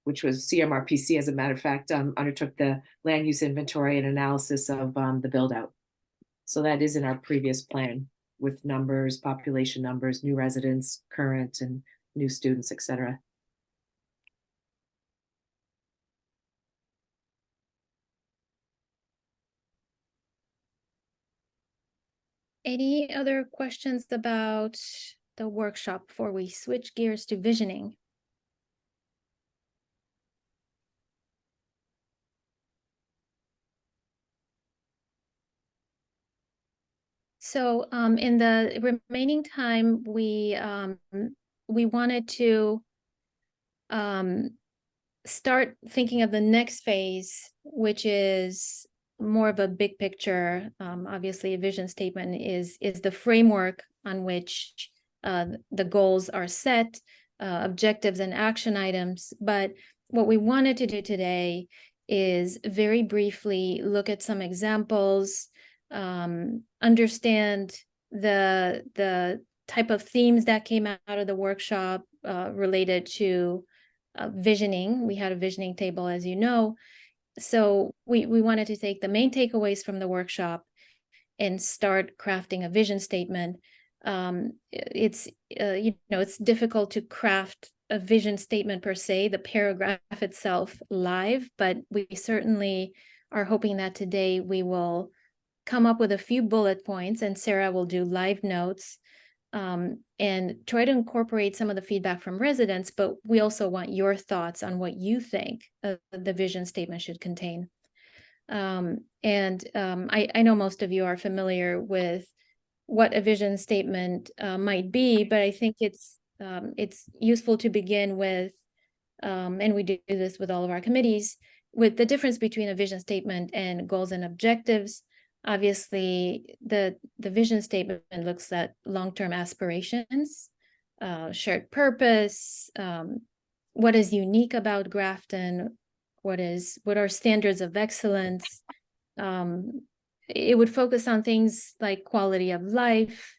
which was CMRPC, as a matter of fact, undertook the land use inventory and analysis of the build out. So that is in our previous plan with numbers, population numbers, new residents, current and new students, et cetera. Any other questions about the workshop before we switch gears to visioning? So in the remaining time, we wanted to start thinking of the next phase, which is more of a big picture. Obviously, a vision statement is the framework on which the goals are set, objectives and action items. But what we wanted to do today is very briefly look at some examples, understand the type of themes that came out of the workshop related to visioning. We had a visioning table, as you know. So we wanted to take the main takeaways from the workshop and start crafting a vision statement. It's it's difficult to craft a vision statement per se, the paragraph itself live, but we certainly are hoping that today we will come up with a few bullet points, and Sarah will do live notes and try to incorporate some of the feedback from residents, but we also want your thoughts on what you think the vision statement should contain. I know most of you are familiar with what a vision statement might be, but I think it's useful to begin with, and we do this with all of our committees, with the difference between a vision statement and goals and objectives. Obviously, the vision statement looks at long-term aspirations, shared purpose, what is unique about Grafton, what are standards of excellence. It would focus on things like quality of life,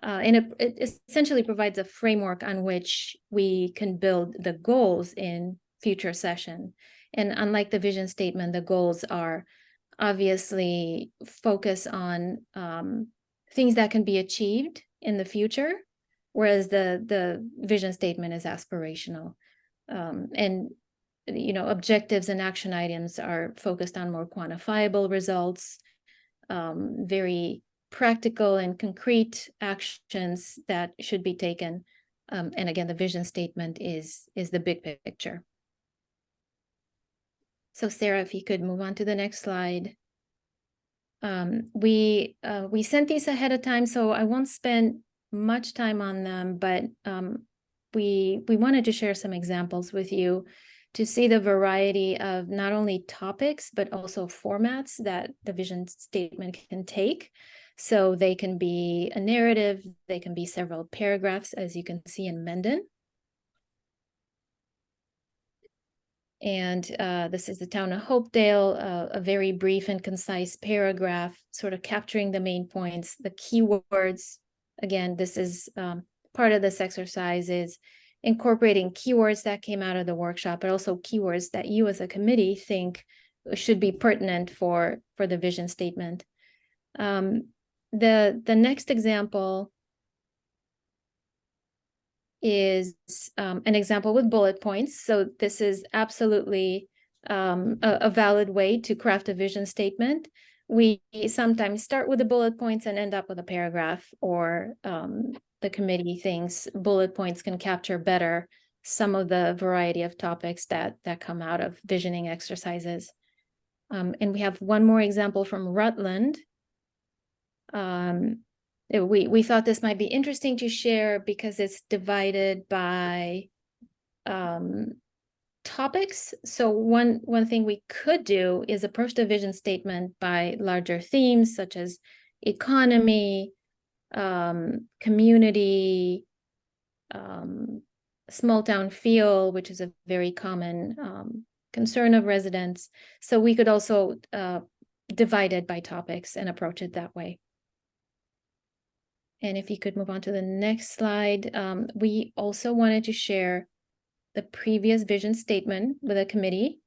and it essentially provides a framework on which we can build the goals in future session. And unlike the vision statement, the goals are obviously focus on things that can be achieved in the future, whereas the vision statement is aspirational. And objectives and action items are focused on more quantifiable results, very practical and concrete actions that should be taken. And again, the vision statement is the big picture. So Sarah, if you could move on to the next slide. We sent these ahead of time, so I won't spend much time on them, but we wanted to share some examples with you to see the variety of not only topics, but also formats that the vision statement can take. So they can be a narrative, they can be several paragraphs, as you can see in Mendon. And this is the town of Hopedale, a very brief and concise paragraph, sort of capturing the main points, the keywords. Again, this is part of this exercise is incorporating keywords that came out of the workshop, but also keywords that you as a committee think should be pertinent for the vision statement. The next example is an example with bullet points. So this is absolutely a valid way to craft a vision statement. We sometimes start with the bullet points and end up with a paragraph, or the committee thinks bullet points can capture better some of the variety of topics that come out of visioning exercises. And we have one more example from Rutland. We thought this might be interesting to share because it's divided by topics. So one thing we could do is approach the vision statement by larger themes such as economy, community, small town feel, which is a very common concern of residents. So we could also divide it by topics and approach it that way. And if you could move on to the next slide, we also wanted to share the previous vision statement with the committee.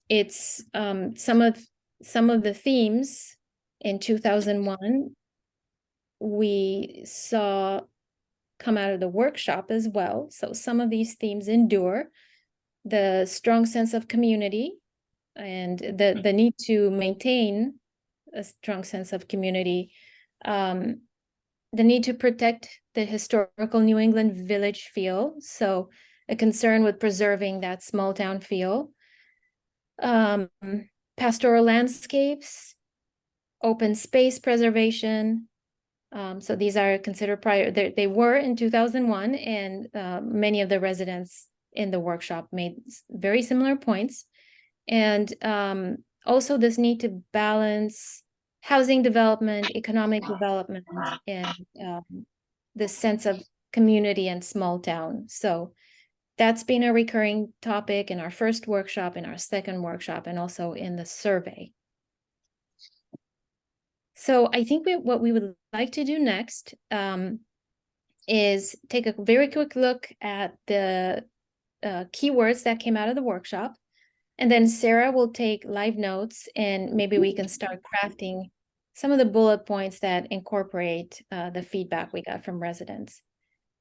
It's some of the themes in 2001 we saw come out of the workshop as well. So some of these themes endure: the strong sense of community and the need to maintain a strong sense of community The need to protect the historical New England village feel, so a concern with preserving that small town feel. Pastoral landscapes, open space preservation. So these are considered prior, they were in 2001, and many of the residents in the workshop made very similar points. And also this need to balance housing development, economic development, and this sense of community and small town. So that's been a recurring topic in our first workshop, in our second workshop, and also in the survey. So I think what we would like to do next is take a very quick look at the keywords that came out of the workshop. And then Sarah will take live notes, and maybe we can start crafting some of the bullet points that incorporate the feedback we got from residents.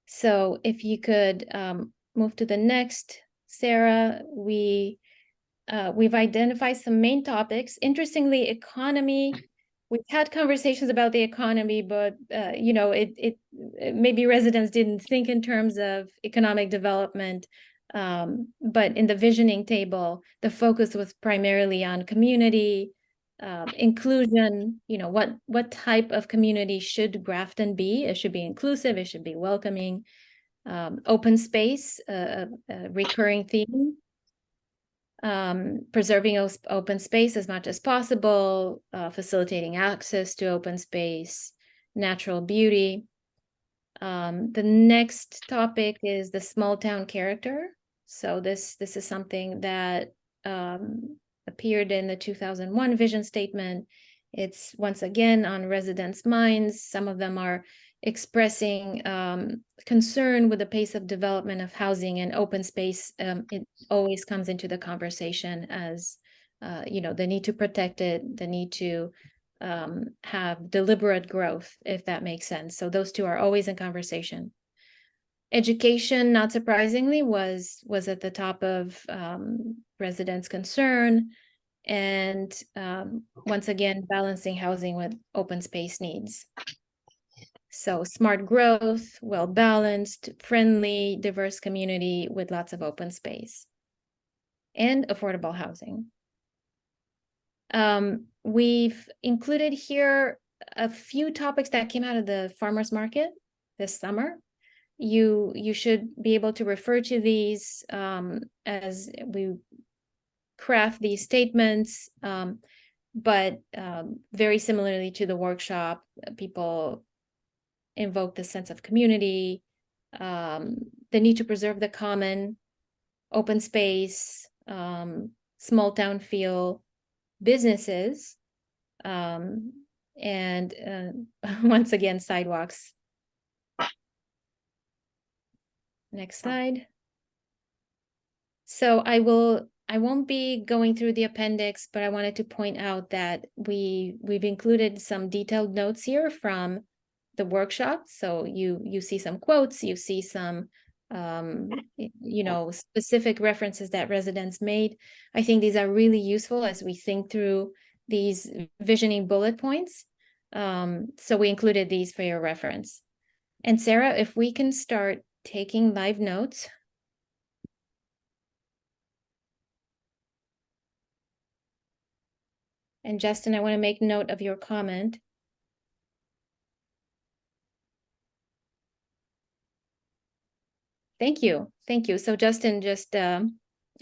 So if you could move to the next, Sarah, we've identified some main topics. Interestingly, economy, we've had conversations about the economy, but you know, maybe residents didn't think in terms of economic development. But in the visioning table, the focus was primarily on community, inclusion. You know, what type of community should Grafton be? It should be inclusive, it should be welcoming. Open space, a recurring theme. Preserving open space as much as possible, facilitating access to open space, natural beauty. The next topic is the small town character. So this is something that appeared in the 2001 vision statement. It's once again on residents' minds. Some of them are expressing concern with the pace of development of housing and open space. It always comes into the conversation as, you know, the need to protect it, the need to have deliberate growth, if that makes sense. So those two are always in conversation. Education, not surprisingly, was at the top of residents' concern. And once again, balancing housing with open space needs. So smart growth, well-balanced, friendly, diverse community with lots of open space and affordable housing. We've included here a few topics that came out of the farmers market this summer. You should be able to refer to these as we craft these statements, but very similarly to the workshop, people invoke the sense of community, the need to preserve the common, open space, small town feel, businesses, and once again, sidewalks. Next slide. So I won't be going through the appendix, but I wanted to point out that we've included some detailed notes here from the workshop. So you see some quotes, you see some you know, specific references that residents made. I think these are really useful as we think through these visioning bullet points. So we included these for your reference. And Sarah, if we can start taking live notes. And Justin, I want to make note of your comment. Thank you. Thank you. So Justin just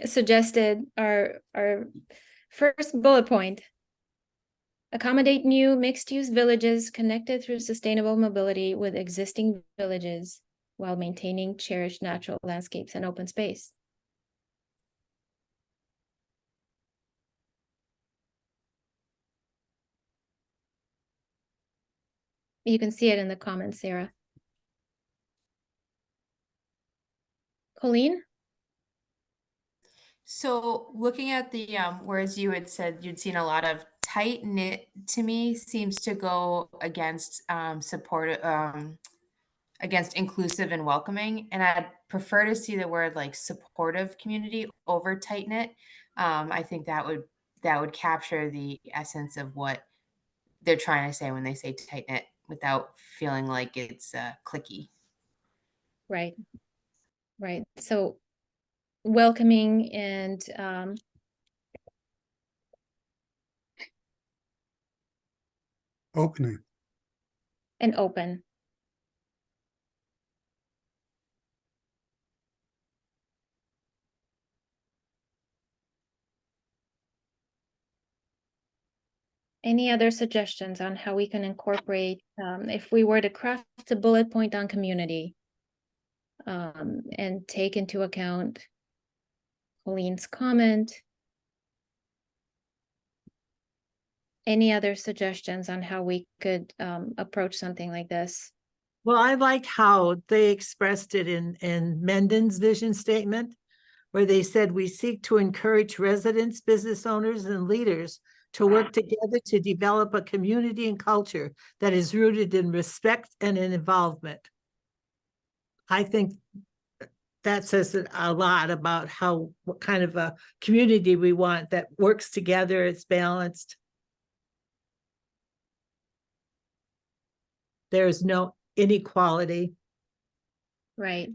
suggested our first bullet point. Accommodate new mixed-use villages connected through sustainable mobility with existing villages while maintaining cherished natural landscapes and open space. You can see it in the comments, Sarah. Colleen? So looking at the words you had said you'd seen a lot of, tight knit to me seems to go against against inclusive and welcoming, and I'd prefer to see the word like supportive community over tight knit. I think that would capture the essence of what they're trying to say when they say tight knit without feeling like it's clicky. Right. Right. So welcoming and Opening. open. Any other suggestions on how we can incorporate, if we were to craft a bullet point on community, and take into account Colleen's comment? Any other suggestions on how we could approach something like this? Well, I like how they expressed it in Mendon's vision statement, where they said, we seek to encourage residents, business owners, and leaders to work together to develop a community and culture that is rooted in respect and in involvement. I think that says a lot about what kind of a community we want that works together, it's balanced. There is no inequality. Right.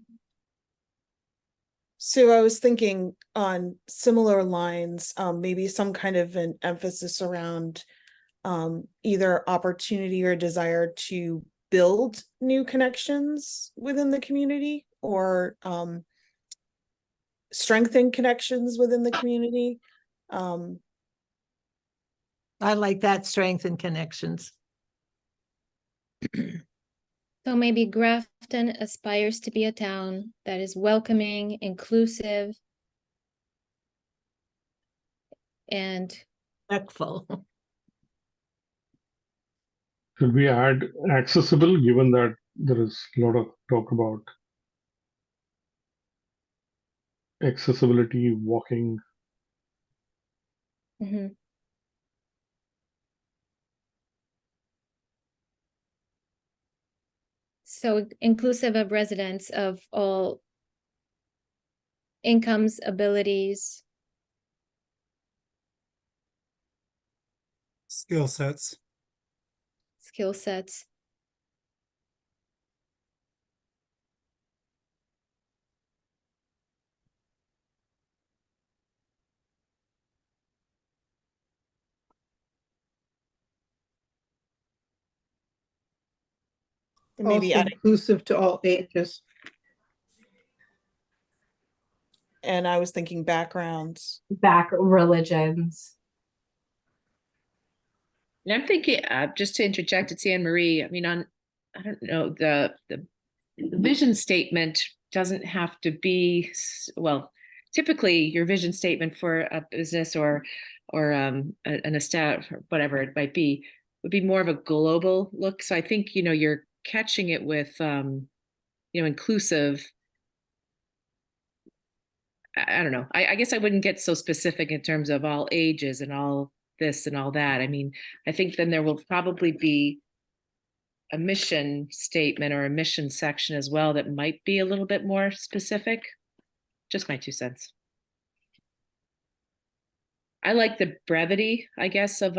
So I was thinking on similar lines, maybe some kind of an emphasis around either opportunity or desire to build new connections within the community, or strengthen connections within the community. I like that, strengthen connections. So maybe Grafton aspires to be a town that is welcoming, inclusive, and respectful. Should we add accessible, given that there is a lot of talk about accessibility, walking? Mhm. So inclusive of residents of all incomes, abilities, Skill sets. skill sets. And maybe Also adding, inclusive to all ages. and I was thinking backgrounds. Religions. And I'm thinking, just to interject, it's Anne Marie. I mean, I don't know, the vision statement doesn't have to be, well, typically your vision statement for a business or an estate or whatever it might be would be more of a global look. So I think, you're catching it with, inclusive. I don't know. I guess I wouldn't get so specific in terms of all ages and all this and all that. I mean, I think then there will probably be a mission statement or a mission section as well that might be a little bit more specific. Just my 2 cents. I like the brevity, I guess, of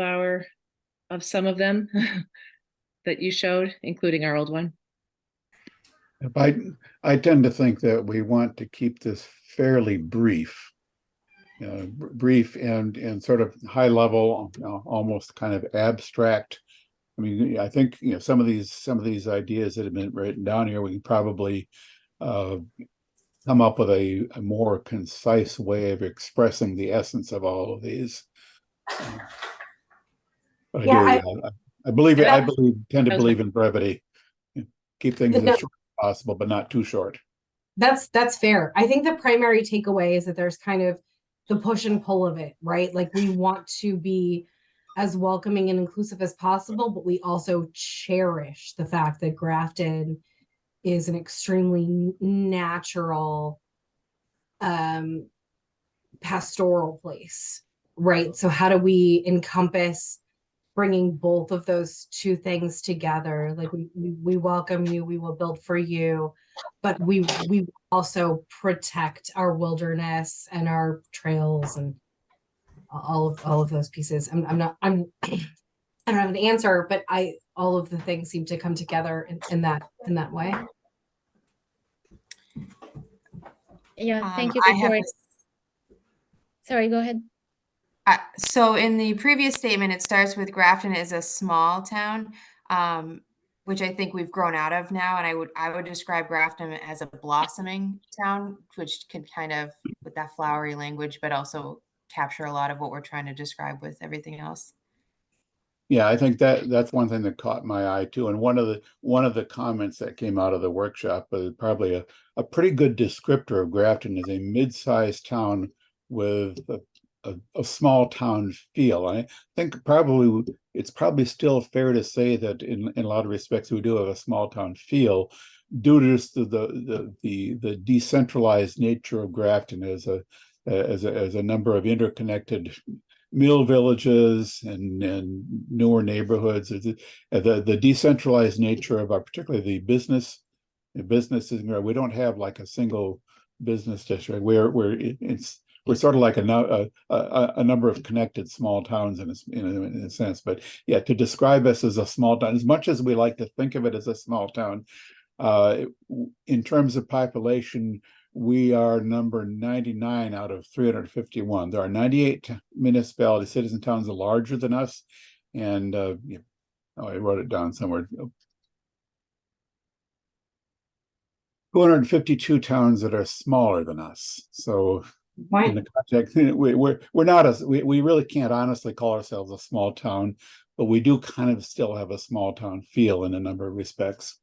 some of them that you showed, including our old one. I tend to think that we want to keep this fairly brief. Brief and sort of high level, almost kind of abstract. I mean, I think some of these ideas that have been written down here, we can probably come up with a more concise way of expressing the essence of all of these. But Yeah, I tend to believe in brevity. Keep things as short as possible, but not too short. That's fair. I think the primary takeaway is that there's kind of the push and pull of it, right? Like we want to be as welcoming and inclusive as possible, but we also cherish the fact that Grafton is an extremely natural, pastoral place, right? So how do we encompass bringing both of those two things together? Like we welcome you, we will build for you, but we also protect our wilderness and our trails and all of those pieces. I'm I don't have an answer, but all of the things seem to come together in that way. Yeah, thank you, I have Victoria. Sorry, go ahead. So in the previous statement, it starts with Grafton is a small town, which I think we've grown out of now. And I would describe Grafton as a blossoming town, which can kind of, with that flowery language, but also capture a lot of what we're trying to describe with everything else. Yeah, I think that's one thing that caught my eye too. And one of the comments that came out of the workshop was probably a pretty good descriptor of Grafton as a mid-sized town with a small town feel. I think it's probably still fair to say that in a lot of respects we do have a small town feel due to just the decentralized nature of Grafton as a number of interconnected mill villages and newer neighborhoods. The decentralized nature of our, particularly the businesses. We don't have like a single business district. We're sort of like a number of connected small towns in a sense. But yeah, to describe us as a small town, as much as we like to think of it as a small town, in terms of population, we are number 99 out of 351. There are 98 municipalities, citizen towns are larger than us. And I wrote it down somewhere. 252 towns that are smaller than us. So in the context, we're not we really can't honestly call ourselves a small town, but we do kind of still have a small town feel in a number of respects.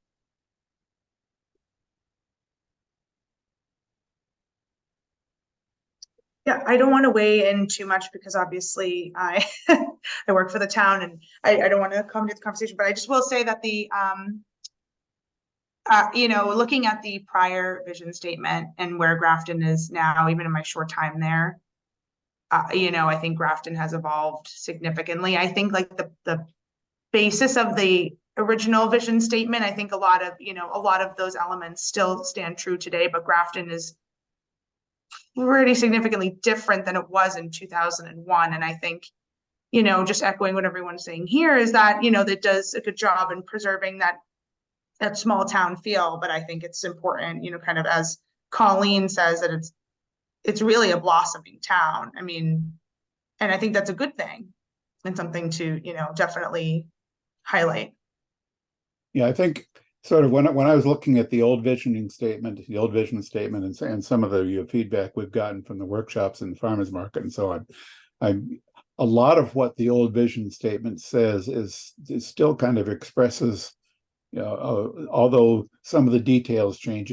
Yeah, I don't want to weigh in too much because obviously I I work for the town and I don't want to come to the conversation, but I just will say that the looking at the prior vision statement and where Grafton is now, even in my short time there, I think Grafton has evolved significantly. I think like the basis of the original vision statement, I think a lot of those elements still stand true today, but Grafton is pretty significantly different than it was in 2001. And I think, just echoing what everyone's saying here is that, that does a good job in preserving that small town feel. But I think it's important, kind of as Colleen says, that it's really a blossoming town. I mean, and I think that's a good thing and something to, definitely highlight. Yeah, I think sort of when I was looking at the old vision statement and some of the feedback we've gotten from the workshops and the farmers market and so on, a lot of what the old vision statement says is still kind of expresses, although some of the details change,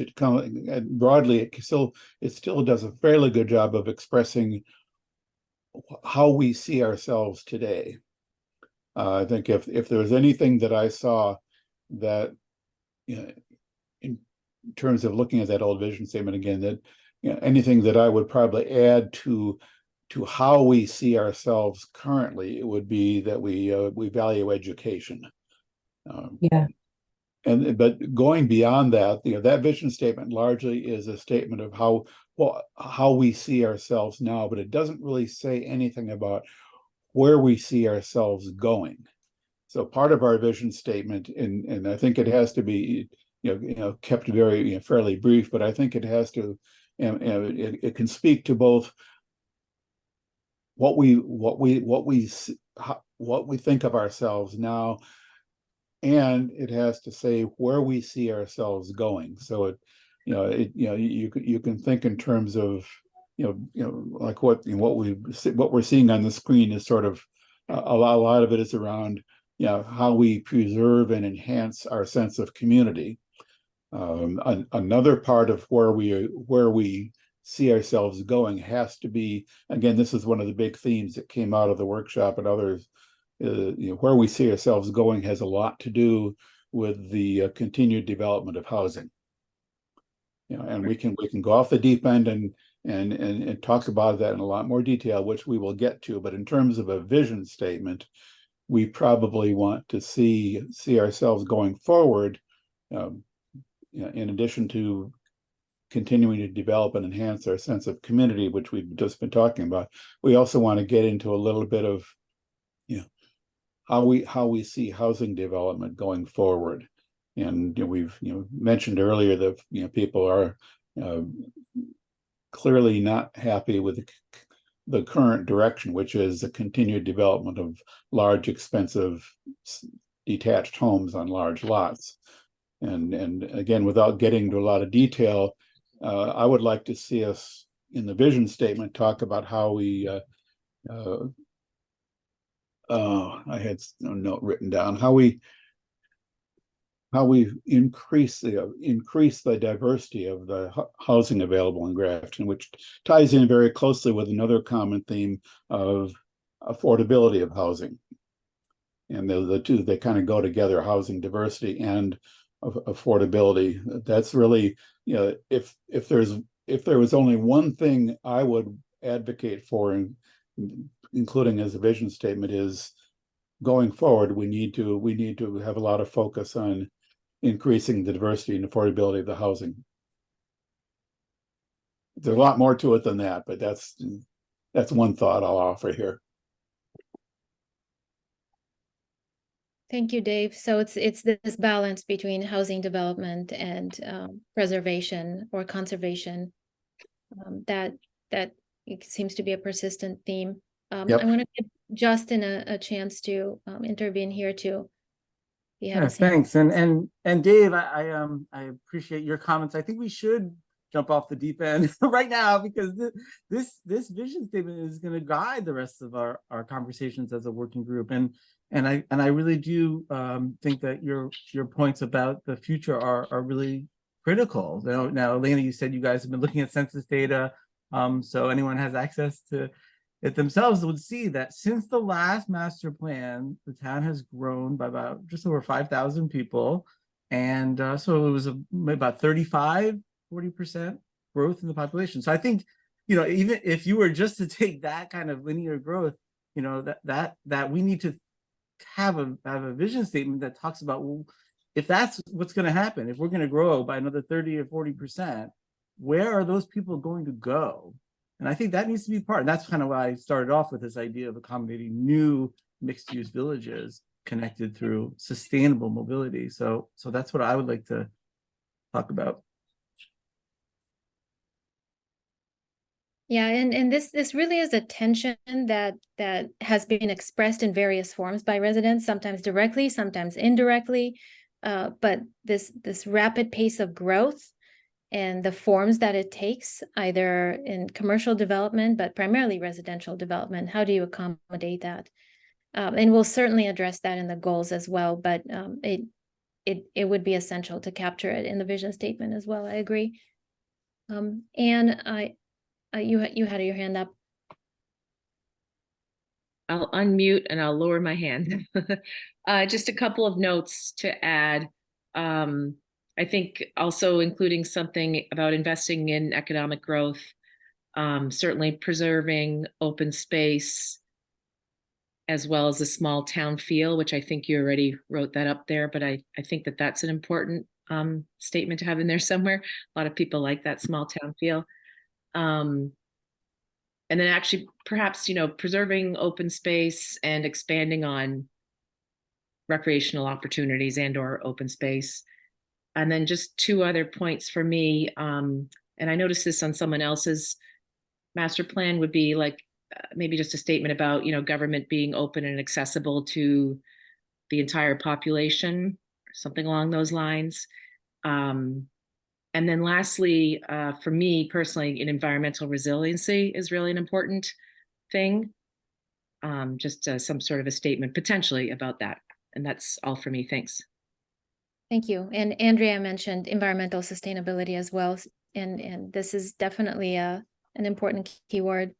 broadly it still does a fairly good job of expressing how we see ourselves today. I think if there was anything that I saw that, in terms of looking at that old vision statement again, that anything that I would probably add to how we see ourselves currently, it would be that we value education. But going beyond that, that vision statement largely is a statement of how we see ourselves now, but it doesn't really say anything about where we see ourselves going. So part of our vision statement, and I think it has to be, kept very fairly brief, but I think it has to, it can speak to both what we think of ourselves now, and it has to say where we see ourselves going. So you can think in terms of like what we're seeing on the screen is sort of a lot of it is around how we preserve and enhance our sense of community. Another part of where we see ourselves going has to be, again, this is one of the big themes that came out of the workshop and others. Where we see ourselves going has a lot to do with the continued development of housing. And we can go off the deep end and talk about that in a lot more detail, which we will get to. But in terms of a vision statement, we probably want to see ourselves going forward, in addition to continuing to develop and enhance our sense of community, which we've just been talking about. We also want to get into a little bit of how we see housing development going forward. And we've mentioned earlier that people are clearly not happy with the current direction, which is the continued development of large, expensive detached homes on large lots. And again, without getting into a lot of detail, I would like to see us in the vision statement talk about how we I had a note written down, how we increase the diversity of the housing available in Grafton, which ties in very closely with another common theme of affordability of housing. And the two, they kind of go together, housing diversity and affordability. That's really, if there was only one thing I would advocate for, including as a vision statement, is going forward, we need to have a lot of focus on increasing the diversity and affordability of the housing. There's a lot more to it than that, but that's one thought I'll offer here. Thank you, Dave. So it's this balance between housing development and preservation or conservation that it seems to be a persistent theme. Yep. I want to give Justin a chance to intervene here too. Yeah, thanks. And Dave, I appreciate your comments. I think we should jump off the deep end right now, because this vision statement is going to guide the rest of our conversations as a working group. And I really do think that your points about the future are really critical. Now, Elena, you said you guys have been looking at census data, so anyone has access to it themselves would see that since the last master plan, the town has grown by about just over 5,000 people. And so it was about 40% growth in the population. So I think, even if you were just to take that kind of linear growth, that we need to have a vision statement that talks about, well, if that's what's going to happen, if we're going to grow by another 30 or 40%, where are those people going to go? And I think that needs to be part. And that's kind of why I started off with this idea of accommodating new mixed-use villages connected through sustainable mobility. So that's what I would like to talk about. Yeah, and this really is a tension that has been expressed in various forms by residents, sometimes directly, sometimes indirectly. But this rapid pace of growth and the forms that it takes, either in commercial development, but primarily residential development, how do you accommodate that? And we'll certainly address that in the goals as well, but it would be essential to capture it in the vision statement as well. I agree. And you had your hand up. I'll unmute and I'll lower my hand. Just a couple of notes to add. I think also including something about investing in economic growth, certainly preserving open space, as well as a small town feel, which I think you already wrote that up there, but I think that that's an important statement to have in there somewhere. A lot of people like that small town feel. And then actually perhaps, preserving open space and expanding on recreational opportunities and or open space. And then just two other points for me. And I noticed this on someone else's master plan would be like, maybe just a statement about, government being open and accessible to the entire population, something along those lines. And then lastly, for me personally, environmental resiliency is really an important thing. Just some sort of a statement potentially about that. And that's all for me. Thanks. Thank you. And Andrea mentioned environmental sustainability as well. And this is definitely an important keyword.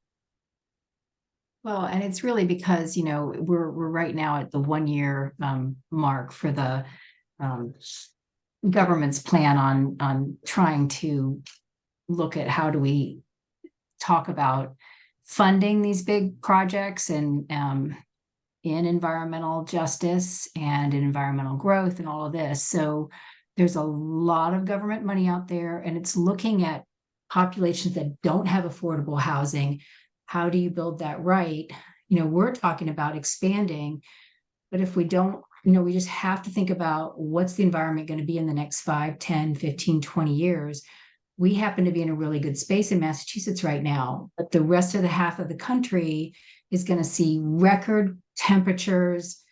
Well, and it's really because, we're right now at the 1 year mark for the government's plan on trying to look at how do we talk about funding these big projects and in environmental justice and in environmental growth and all of this. So there's a lot of government money out there, and it's looking at populations that don't have affordable housing. How do you build that right? We're talking about expanding But if we don't, we just have to think about what's the environment going to be in the next 5, 10, 15, 20 years. We happen to be in a really good space in Massachusetts right now, but the rest of the half of the country is going to see record temperatures,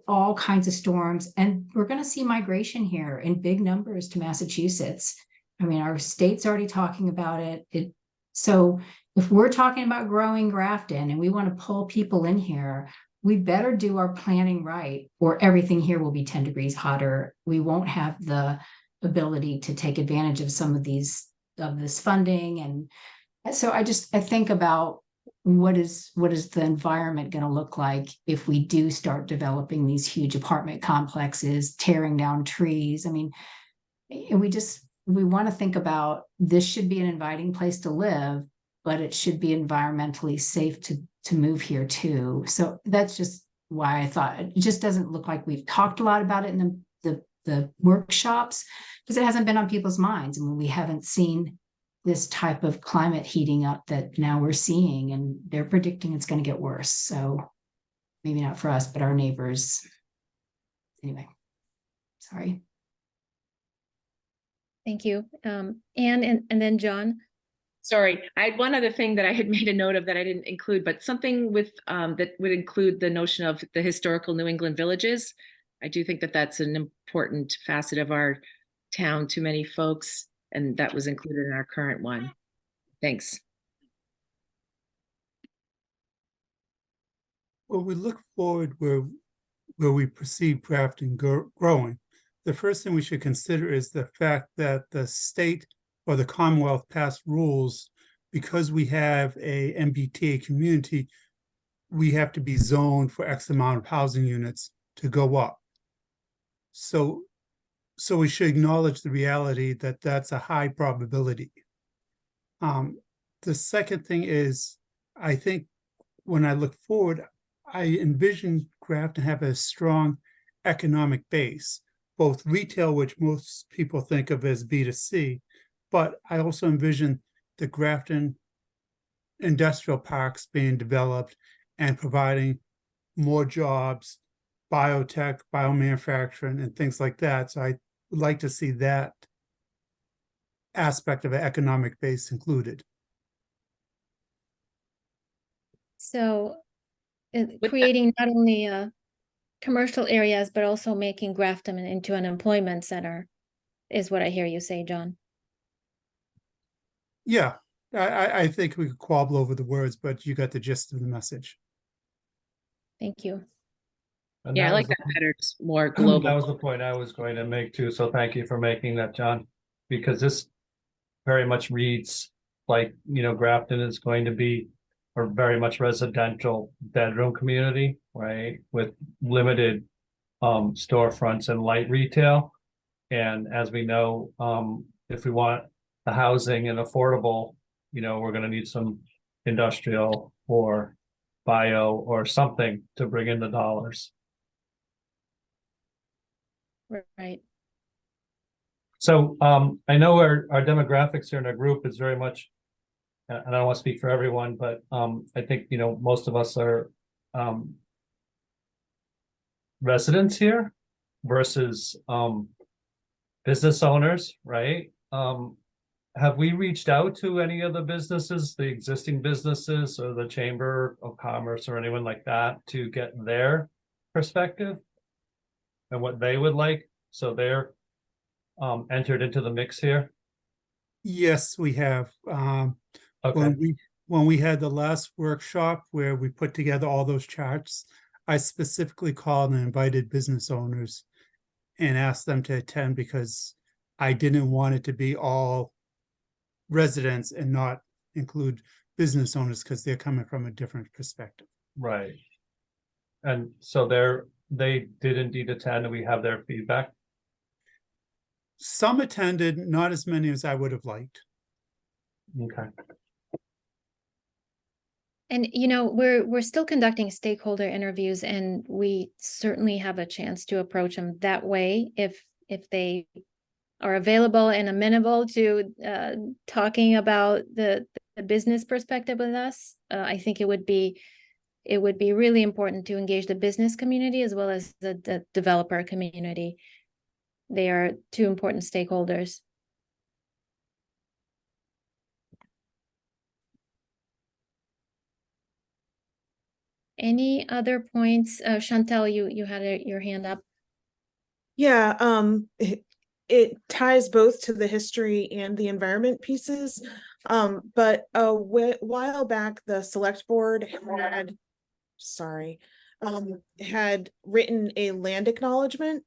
all kinds of storms. And we're going to see migration here in big numbers to Massachusetts. I mean, our state's already talking about it. So if we're talking about growing Grafton and we want to pull people in here, we better do our planning right, or everything here will be 10 degrees hotter. We won't have the ability to take advantage of some of this funding. And so I think about what is the environment going to look like if we do start developing these huge apartment complexes, tearing down trees. I mean, we want to think about, this should be an inviting place to live, but it should be environmentally safe to move here too. So that's just why I thought it just doesn't look like we've talked a lot about it in the workshops, because it hasn't been on people's minds. I mean, we haven't seen this type of climate heating up that now we're seeing, and they're predicting it's going to get worse. So maybe not for us, but our neighbors. Anyway, sorry. Thank you. Anne and then John. Sorry, I had one other thing that I had made a note of that I didn't include, but something with that would include the notion of the historical New England villages. I do think that that's an important facet of our town to many folks, and that was included in our current one. Thanks. Well, we look forward where we perceive Grafton growing. The first thing we should consider is the fact that the state or the Commonwealth passed rules, because we have a MBTA community, we have to be zoned for X amount of housing units to go up. So we should acknowledge the reality that that's a high probability. The second thing is, I think when I look forward, I envision Grafton have a strong economic base, both retail, which most people think of as B2C, but I also envision the Grafton industrial parks being developed and providing more jobs, biotech, biomanufacturing, and things like that. So I would like to see that aspect of an economic base included. So creating not only commercial areas, but also making Grafton into an employment center is what I hear you say, John. Yeah, I think we could quabble over the words, but you got the gist of the message. Thank you. And Yeah, I like was that better. It's more That global. was the point I was going to make too, so thank you for making that, John. Because this very much reads like, Grafton is going to be a very much residential bedroom community, right? With limited storefronts and light retail. And as we know, if we want the housing and affordable, we're going to need some industrial or bio or something to bring in the dollars. Right. So I know our demographics here in our group is very much, and I don't want to speak for everyone, but I think, most of us are residents here versus business owners, right? Have we reached out to any of the businesses, the existing businesses or the Chamber of Commerce or anyone like that to get their perspective and what they would like? So they're entered into the mix here? Yes, we have. Okay. When we had the last workshop where we put together all those charts, I specifically called and invited business owners and asked them to attend, because I didn't want it to be all residents and not include business owners, because they're coming from a different perspective. Right. And so they did indeed attend, and we have their feedback. Some attended, not as many as I would have liked. Okay. And we're still conducting stakeholder interviews, and we certainly have a chance to approach them that way if they are available and amenable to talking about the business perspective with us. I think it would be it would be really important to engage the business community as well as the developer community. They are two important stakeholders. Any other points? Chantel, you had your hand up. Yeah, it ties both to the history and the environment pieces. But a while back, the select board had written a land acknowledgement.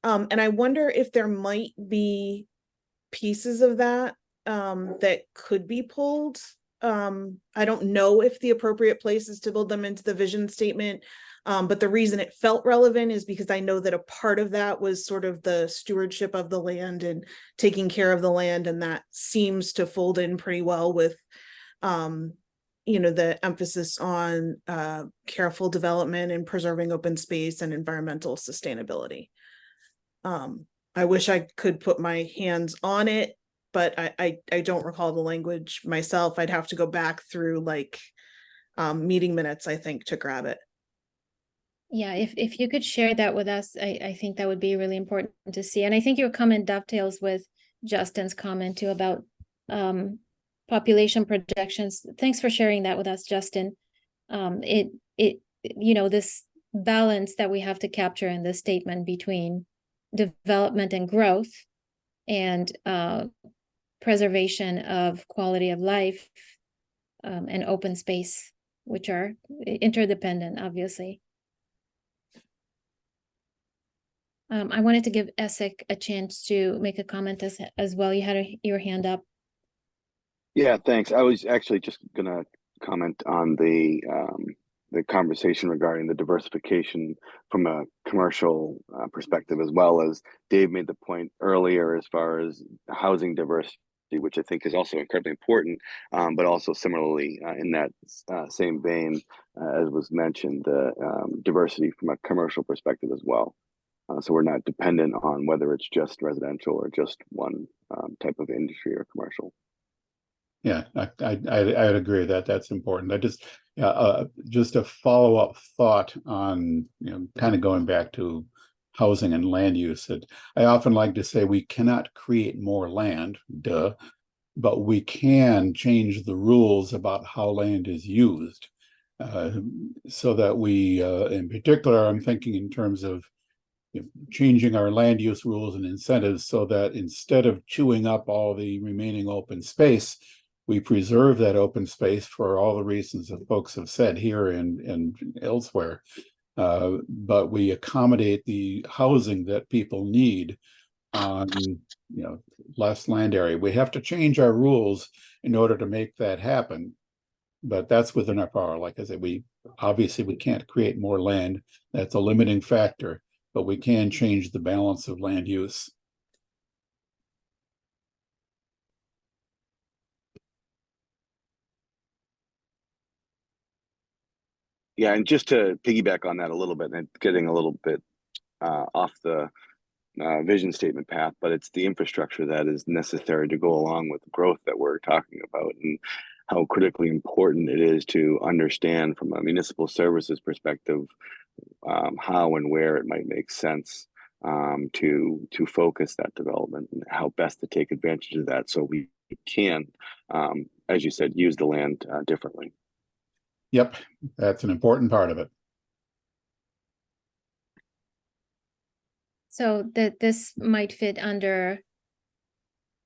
And I wonder if there might be pieces of that that could be pulled. I don't know if the appropriate place is to build them into the vision statement. But the reason it felt relevant is because I know that a part of that was sort of the stewardship of the land and taking care of the land. And that seems to fold in pretty well with, the emphasis on careful development and preserving open space and environmental sustainability. I wish I could put my hands on it, but I don't recall the language myself. I'd have to go back through meeting minutes, I think, to grab it. Yeah, if you could share that with us, I think that would be really important to see. And I think your comment dovetails with Justin's comment too about population projections. Thanks for sharing that with us, Justin. This balance that we have to capture in this statement between development and growth and preservation of quality of life and open space, which are interdependent, obviously. I wanted to give Essek a chance to make a comment as well. You had your hand up. Yeah, thanks. I was actually just gonna comment on the conversation regarding the diversification from a commercial perspective, as well as Dave made the point earlier as far as housing diversity, which I think is also incredibly important, but also similarly in that same vein, as was mentioned, the diversity from a commercial perspective as well. So we're not dependent on whether it's just residential or just one type of industry or commercial. Yeah, I'd agree that that's important. I just a follow-up thought on, kind of going back to housing and land use. I often like to say we cannot create more land, but we can change the rules about how land is used, so that we, in particular, I'm thinking in terms of changing our land use rules and incentives so that instead of chewing up all the remaining open space, we preserve that open space for all the reasons that folks have said here and elsewhere. But we accommodate the housing that people need on, less land area. We have to change our rules in order to make that happen. But that's within our power. Like I said, we can't create more land. That's a limiting factor, but we can change the balance of land use. Yeah, and just to piggyback on that a little bit, and getting a little bit off the vision statement path, but it's the infrastructure that is necessary to go along with the growth that we're talking about, and how critically important it is to understand from a municipal services perspective how and where it might make sense to focus that development and how best to take advantage of that, so we can, as you said, use the land differently. Yep, that's an important part of it. So this might fit under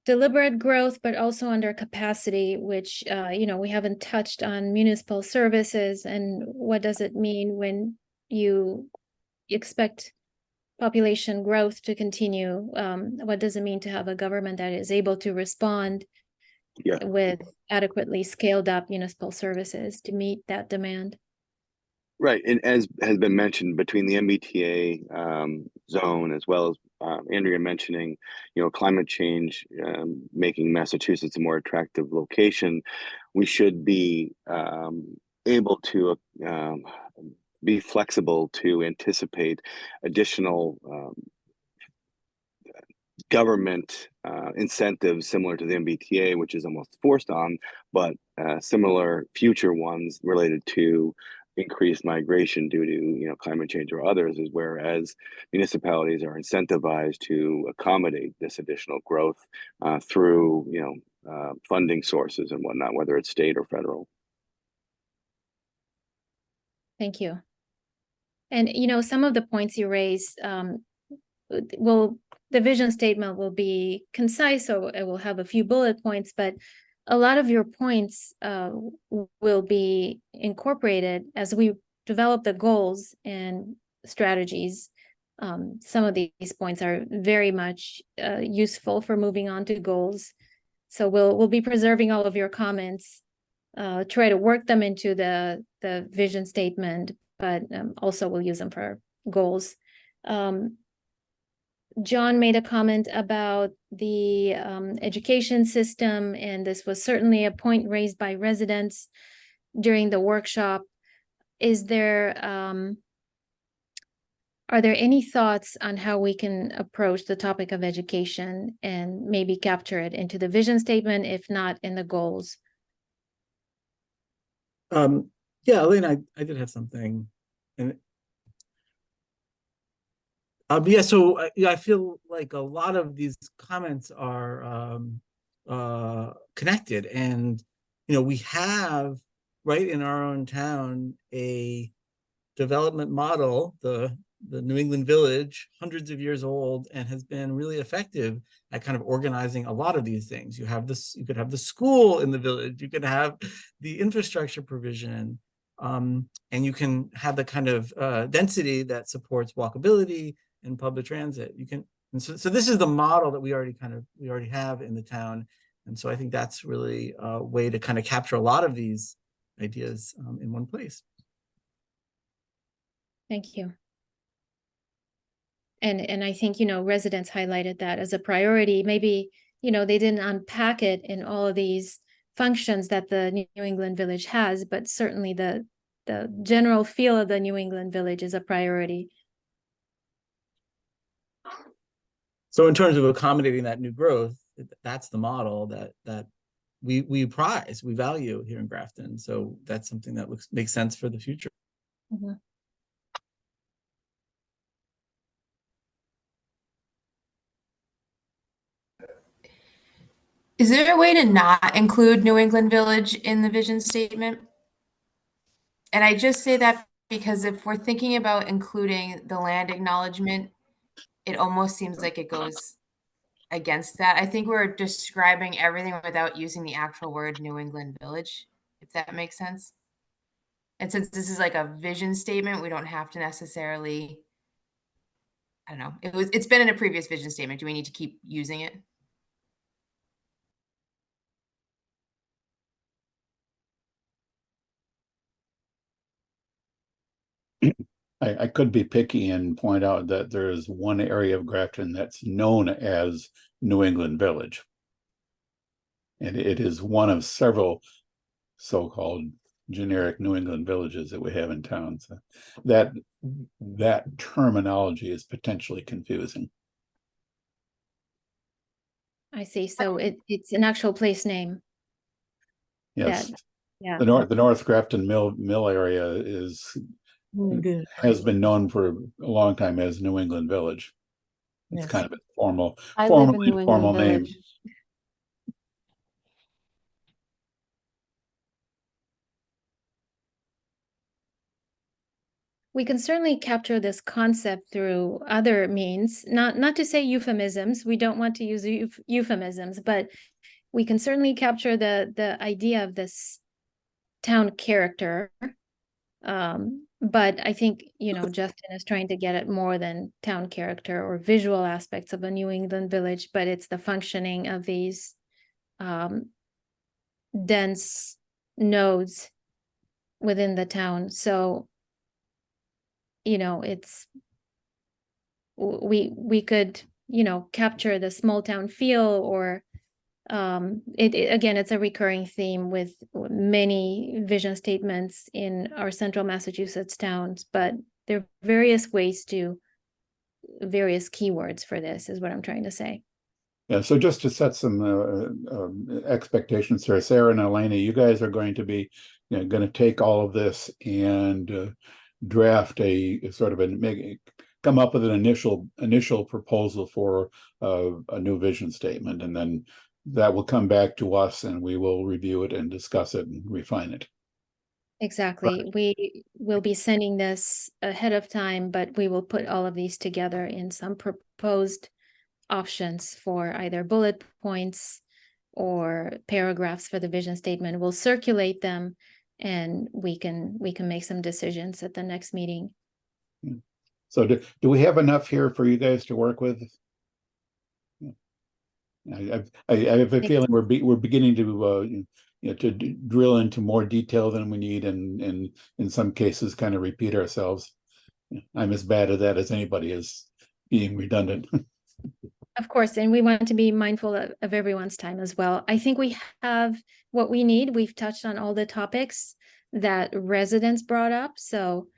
deliberate growth, but also under capacity, which, we haven't touched on municipal services and what does it mean when you expect population growth to continue? What does it mean to have a government that is able to respond with adequately scaled up municipal services to meet that demand? Right, and as has been mentioned, between the MBTA zone, as well as Andrea mentioning, climate change making Massachusetts a more attractive location, we should be able to be flexible to anticipate additional government incentives similar to the MBTA, which is almost forced on, but similar future ones related to increased migration due to climate change or others, is whereas municipalities are incentivized to accommodate this additional growth through funding sources and whatnot, whether it's state or federal. Thank you. And, some of the points you raised, the vision statement will be concise, so it will have a few bullet points, but a lot of your points will be incorporated as we develop the goals and strategies. Some of these points are very much useful for moving on to goals. So we'll be preserving all of your comments, try to work them into the vision statement, but also we'll use them for goals. John made a comment about the education system, and this was certainly a point raised by residents during the workshop. Are there any thoughts on how we can approach the topic of education and maybe capture it into the vision statement, if not in the goals? Yeah, Elaine, I did have something. And yeah, so I feel like a lot of these comments are connected, and we have right in our own town a development model, the New England Village, hundreds of years old, and has been really effective at kind of organizing a lot of these things. You could have the school in the village, you could have the infrastructure provision, and you can have the kind of density that supports walkability and public transit. So this is the model that we already have in the town, and so I think that's really a way to kind of capture a lot of these ideas in one place. Thank you. And I think, residents highlighted that as a priority. Maybe, they didn't unpack it in all of these functions that the New England Village has, but certainly the general feel of the New England Village is a priority. So in terms of accommodating that new growth, that's the model that we prize, we value here in Grafton. So that's something that makes sense for the future. Mm-hmm. Is there a way to not include New England Village in the vision statement? And I just say that because if we're thinking about including the land acknowledgement, it almost seems like it goes against that. I think we're describing everything without using the actual word New England Village, if that makes sense. And since this is like a vision statement, we don't have to necessarily, I don't know, it's been in a previous vision statement. Do we need to keep using it? I could be picky and point out that there is one area of Grafton that's known as New England Village. And it is one of several so-called generic New England villages that we have in town. So that terminology is potentially confusing. I see. So it's an actual place name. Yes. Yeah. The North Grafton Mill area has been known for a long time as New England Village. It's Yes. kind of a formal New informal England name. Village. We can certainly capture this concept through other means, not to say euphemisms. We don't want to use euphemisms, but we can certainly capture the idea of this town character. But I think, Justin is trying to get at more than town character or visual aspects of a New England Village, but it's the functioning of these dense nodes within the town. So, we could, capture the small town feel, or again, it's a recurring theme with many vision statements in our central Massachusetts towns, but there are various keywords for this, is what I'm trying to say. Yeah, so just to set some expectations here, Sarah and Elena, you guys are going to be, going to take all of this and draft a sort of come up with an initial proposal for a new vision statement, and then that will come back to us, and we will review it and discuss it and refine it. Exactly. We will be sending this ahead of time, but we will put all of these together in some proposed options for either bullet points or paragraphs for the vision statement. We'll circulate them, and we can make some decisions at the next meeting. So do we have enough here for you guys to work with? I have a feeling we're beginning to to drill into more detail than we need, and in some cases kind of repeat ourselves. I'm as bad at that as anybody is, being redundant. Of course, and we want to be mindful of everyone's time as well. I think we have what we need. We've touched on all the topics that residents brought up, so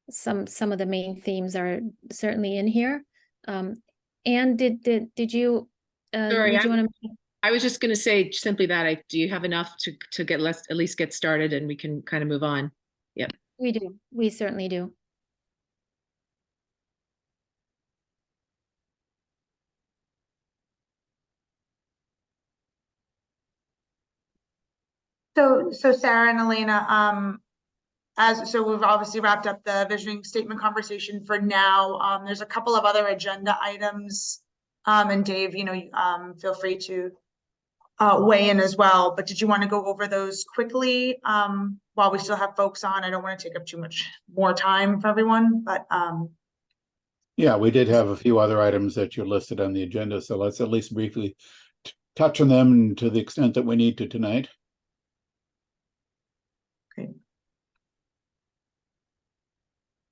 some of the main themes are certainly in here. And did you? Sorry, did you want to? I was just going to say simply that. Do you have enough to get at least get started, and we can kind of move on? Yep. We do. We certainly do. So Sarah and Elena, so we've obviously wrapped up the visioning statement conversation for now. There's a couple of other agenda items. And Dave, feel free to weigh in as well. But did you want to go over those quickly while we still have folks on? I don't want to take up too much more time for everyone, but yeah, we did have a few other items that you listed on the agenda, so let's at least briefly touch on them to the extent that we need to tonight. Okay.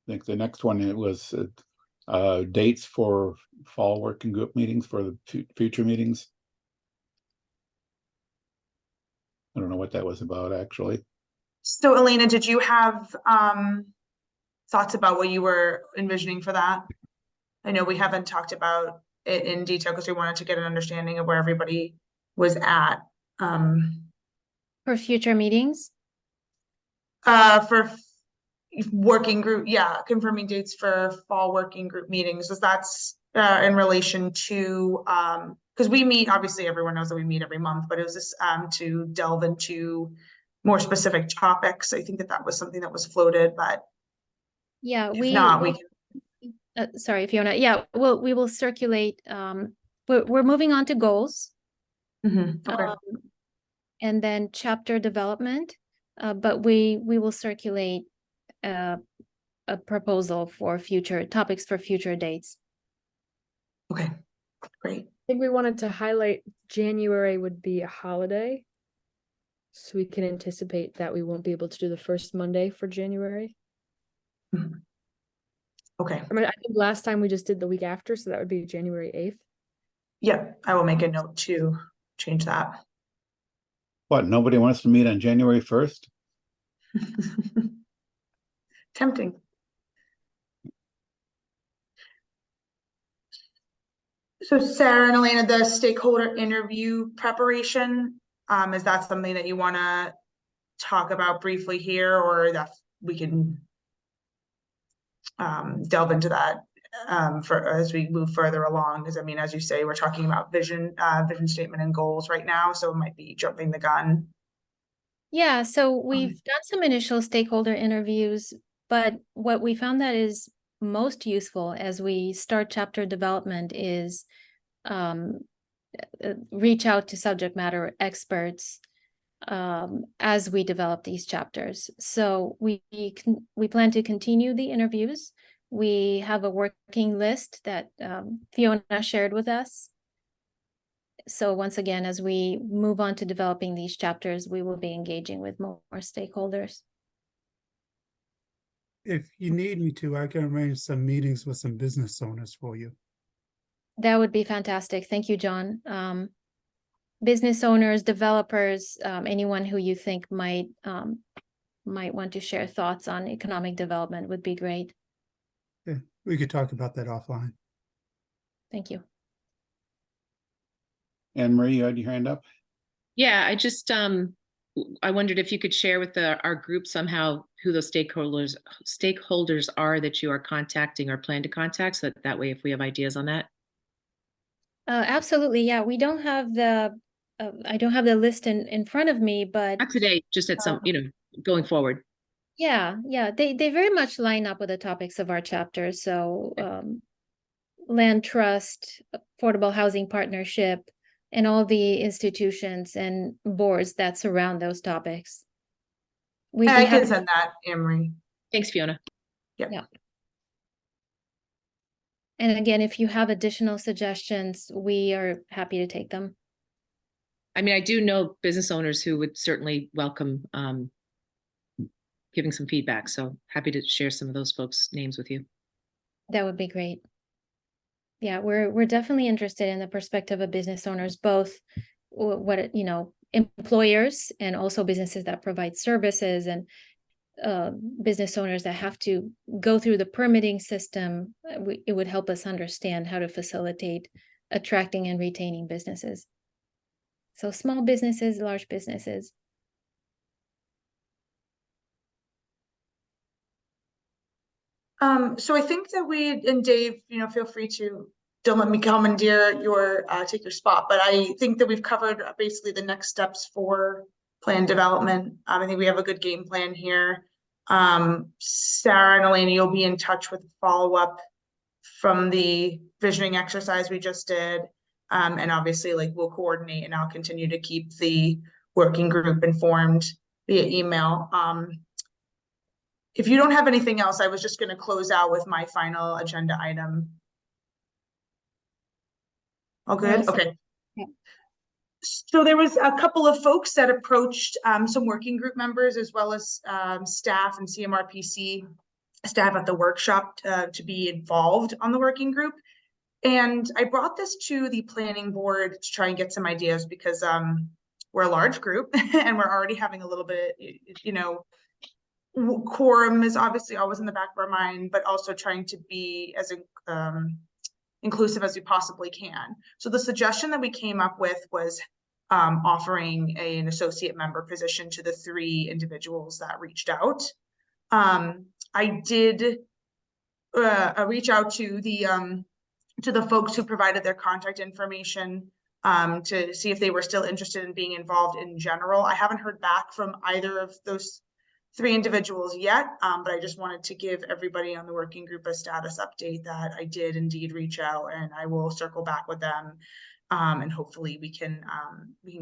I think the next one, it was dates for fall working group meetings for the future meetings. I don't know what that was about, actually. So Elena, did you have thoughts about what you were envisioning for that? I know we haven't talked about it in detail because we wanted to get an understanding of where everybody was at. For future meetings? For working group, yeah, confirming dates for fall working group meetings. So that's in relation to, because we meet, obviously everyone knows that we meet every month, but it was just to delve into more specific topics. I think that was something that was floated, but yeah, if not, we can. Sorry, Fiona. Yeah, we will circulate. We're moving on to goals. Okay. And then chapter development, but we will circulate a proposal for future topics for future dates. Okay, great. I think we wanted to highlight January would be a holiday, so we can anticipate that we won't be able to do the first Monday for January. Okay. I mean, I think last time we just did the week after, so that would be January 8th. Yeah, I will make a note to change that. What, nobody wants to meet on January 1st? Tempting. So Sarah and Elena, the stakeholder interview preparation, is that something that you want to talk about briefly here, or that we can delve into that for as we move further along? Because I mean, as you say, we're talking about vision statement and goals right now, so it might be jumping the gun. Yeah, so we've done some initial stakeholder interviews, but what we found that is most useful as we start chapter development is reach out to subject matter experts as we develop these chapters. So we plan to continue the interviews. We have a working list that Fiona shared with us. So once again, as we move on to developing these chapters, we will be engaging with more stakeholders. If you need me to, I can arrange some meetings with some business owners for you. That would be fantastic. Thank you, John. Business owners, developers, anyone who you think might want to share thoughts on economic development would be great. Yeah, we could talk about that offline. Thank you. Anne Marie, you had your hand up? Yeah, I just I wondered if you could share with our group somehow who those stakeholders are that you are contacting or plan to contact, so that way if we have ideas on that. Absolutely, yeah. We don't have the I don't have the list in front of me, but Not today, just at some, going forward. yeah, they very much line up with the topics of our chapter. So land trust, affordable housing partnership, and all the institutions and boards that surround those topics. We'd I be can happy. send that, Anne Marie. Thanks, Fiona. Yeah. And again, if you have additional suggestions, we are happy to take them. I mean, I do know business owners who would certainly welcome giving some feedback. So happy to share some of those folks' names with you. That would be great. Yeah, we're definitely interested in the perspective of business owners, both employers and also businesses that provide services, and business owners that have to go through the permitting system. It would help us understand how to facilitate attracting and retaining businesses. So small businesses, large businesses. So I think that and Dave, feel free to, don't let me commandeer your, take your spot, but I think that we've covered basically the next steps for plan development. I think we have a good game plan here. Sarah and Elena, you'll be in touch with follow-up from the visioning exercise we just did. And obviously, we'll coordinate, and I'll continue to keep the working group informed via email. If you don't have anything else, I was just going to close out with my final agenda item. All good? Okay. Yeah. So there was a couple of folks that approached some working group members, as well as staff and CMRPC staff at the workshop to be involved on the working group. And I brought this to the planning board to try and get some ideas, because we're a large group and we're already having a little bit, quorum is obviously always in the back of our mind, but also trying to be as inclusive as we possibly can. So the suggestion that we came up with was offering an associate member position to the 3 individuals that reached out. I did reach out to the folks who provided their contact information to see if they were still interested in being involved in general. I haven't heard back from either of those 3 individuals yet, but I just wanted to give everybody on the working group a status update that I did indeed reach out, and I will circle back with them, and hopefully we can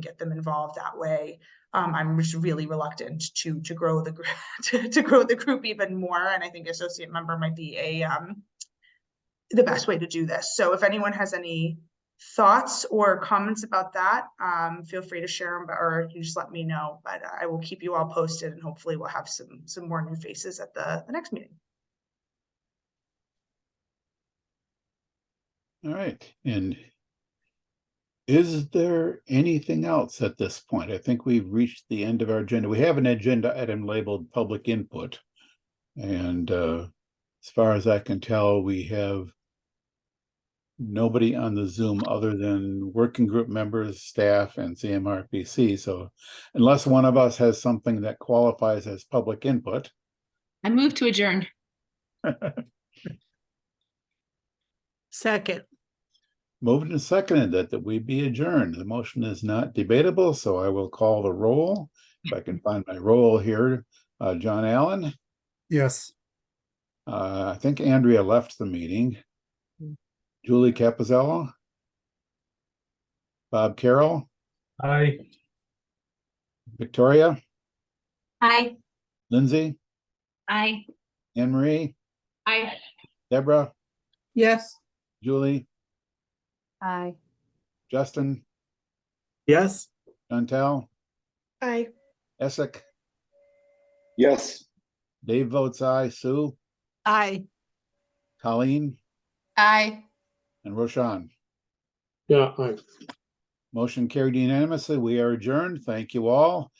get them involved that way. I'm just really reluctant to grow the group to grow the group even more, and I think associate member might be the best way to do this. So if anyone has any thoughts or comments about that, feel free to share them, or you just let me know. But I will keep you all posted, and hopefully we'll have some more new faces at the next meeting. All right. And is there anything else at this point? I think we've reached the end of our agenda. We have an agenda item labeled public input. And as far as I can tell, we have nobody on the Zoom other than working group members, staff, and CMRPC. So unless one of us has something that qualifies as public input. I move to adjourn. Second. Moved and seconded that we be adjourned. The motion is not debatable, so I will call the roll. If I can find my roll here. John Allen. Yes. I think Andrea left the meeting. Julie Capizzello. Bob Carroll. Aye. Victoria. Aye. Lindsay. Aye. Anne Marie. Aye. Deborah. Yes. Julie. Aye. Justin. Yes. Chantel. Aye. Essek. Yes. Dave votes aye. Sue. Aye. Colleen. Aye. And Roshan. Yeah, aye. Motion carried unanimously. We are adjourned. Thank you all.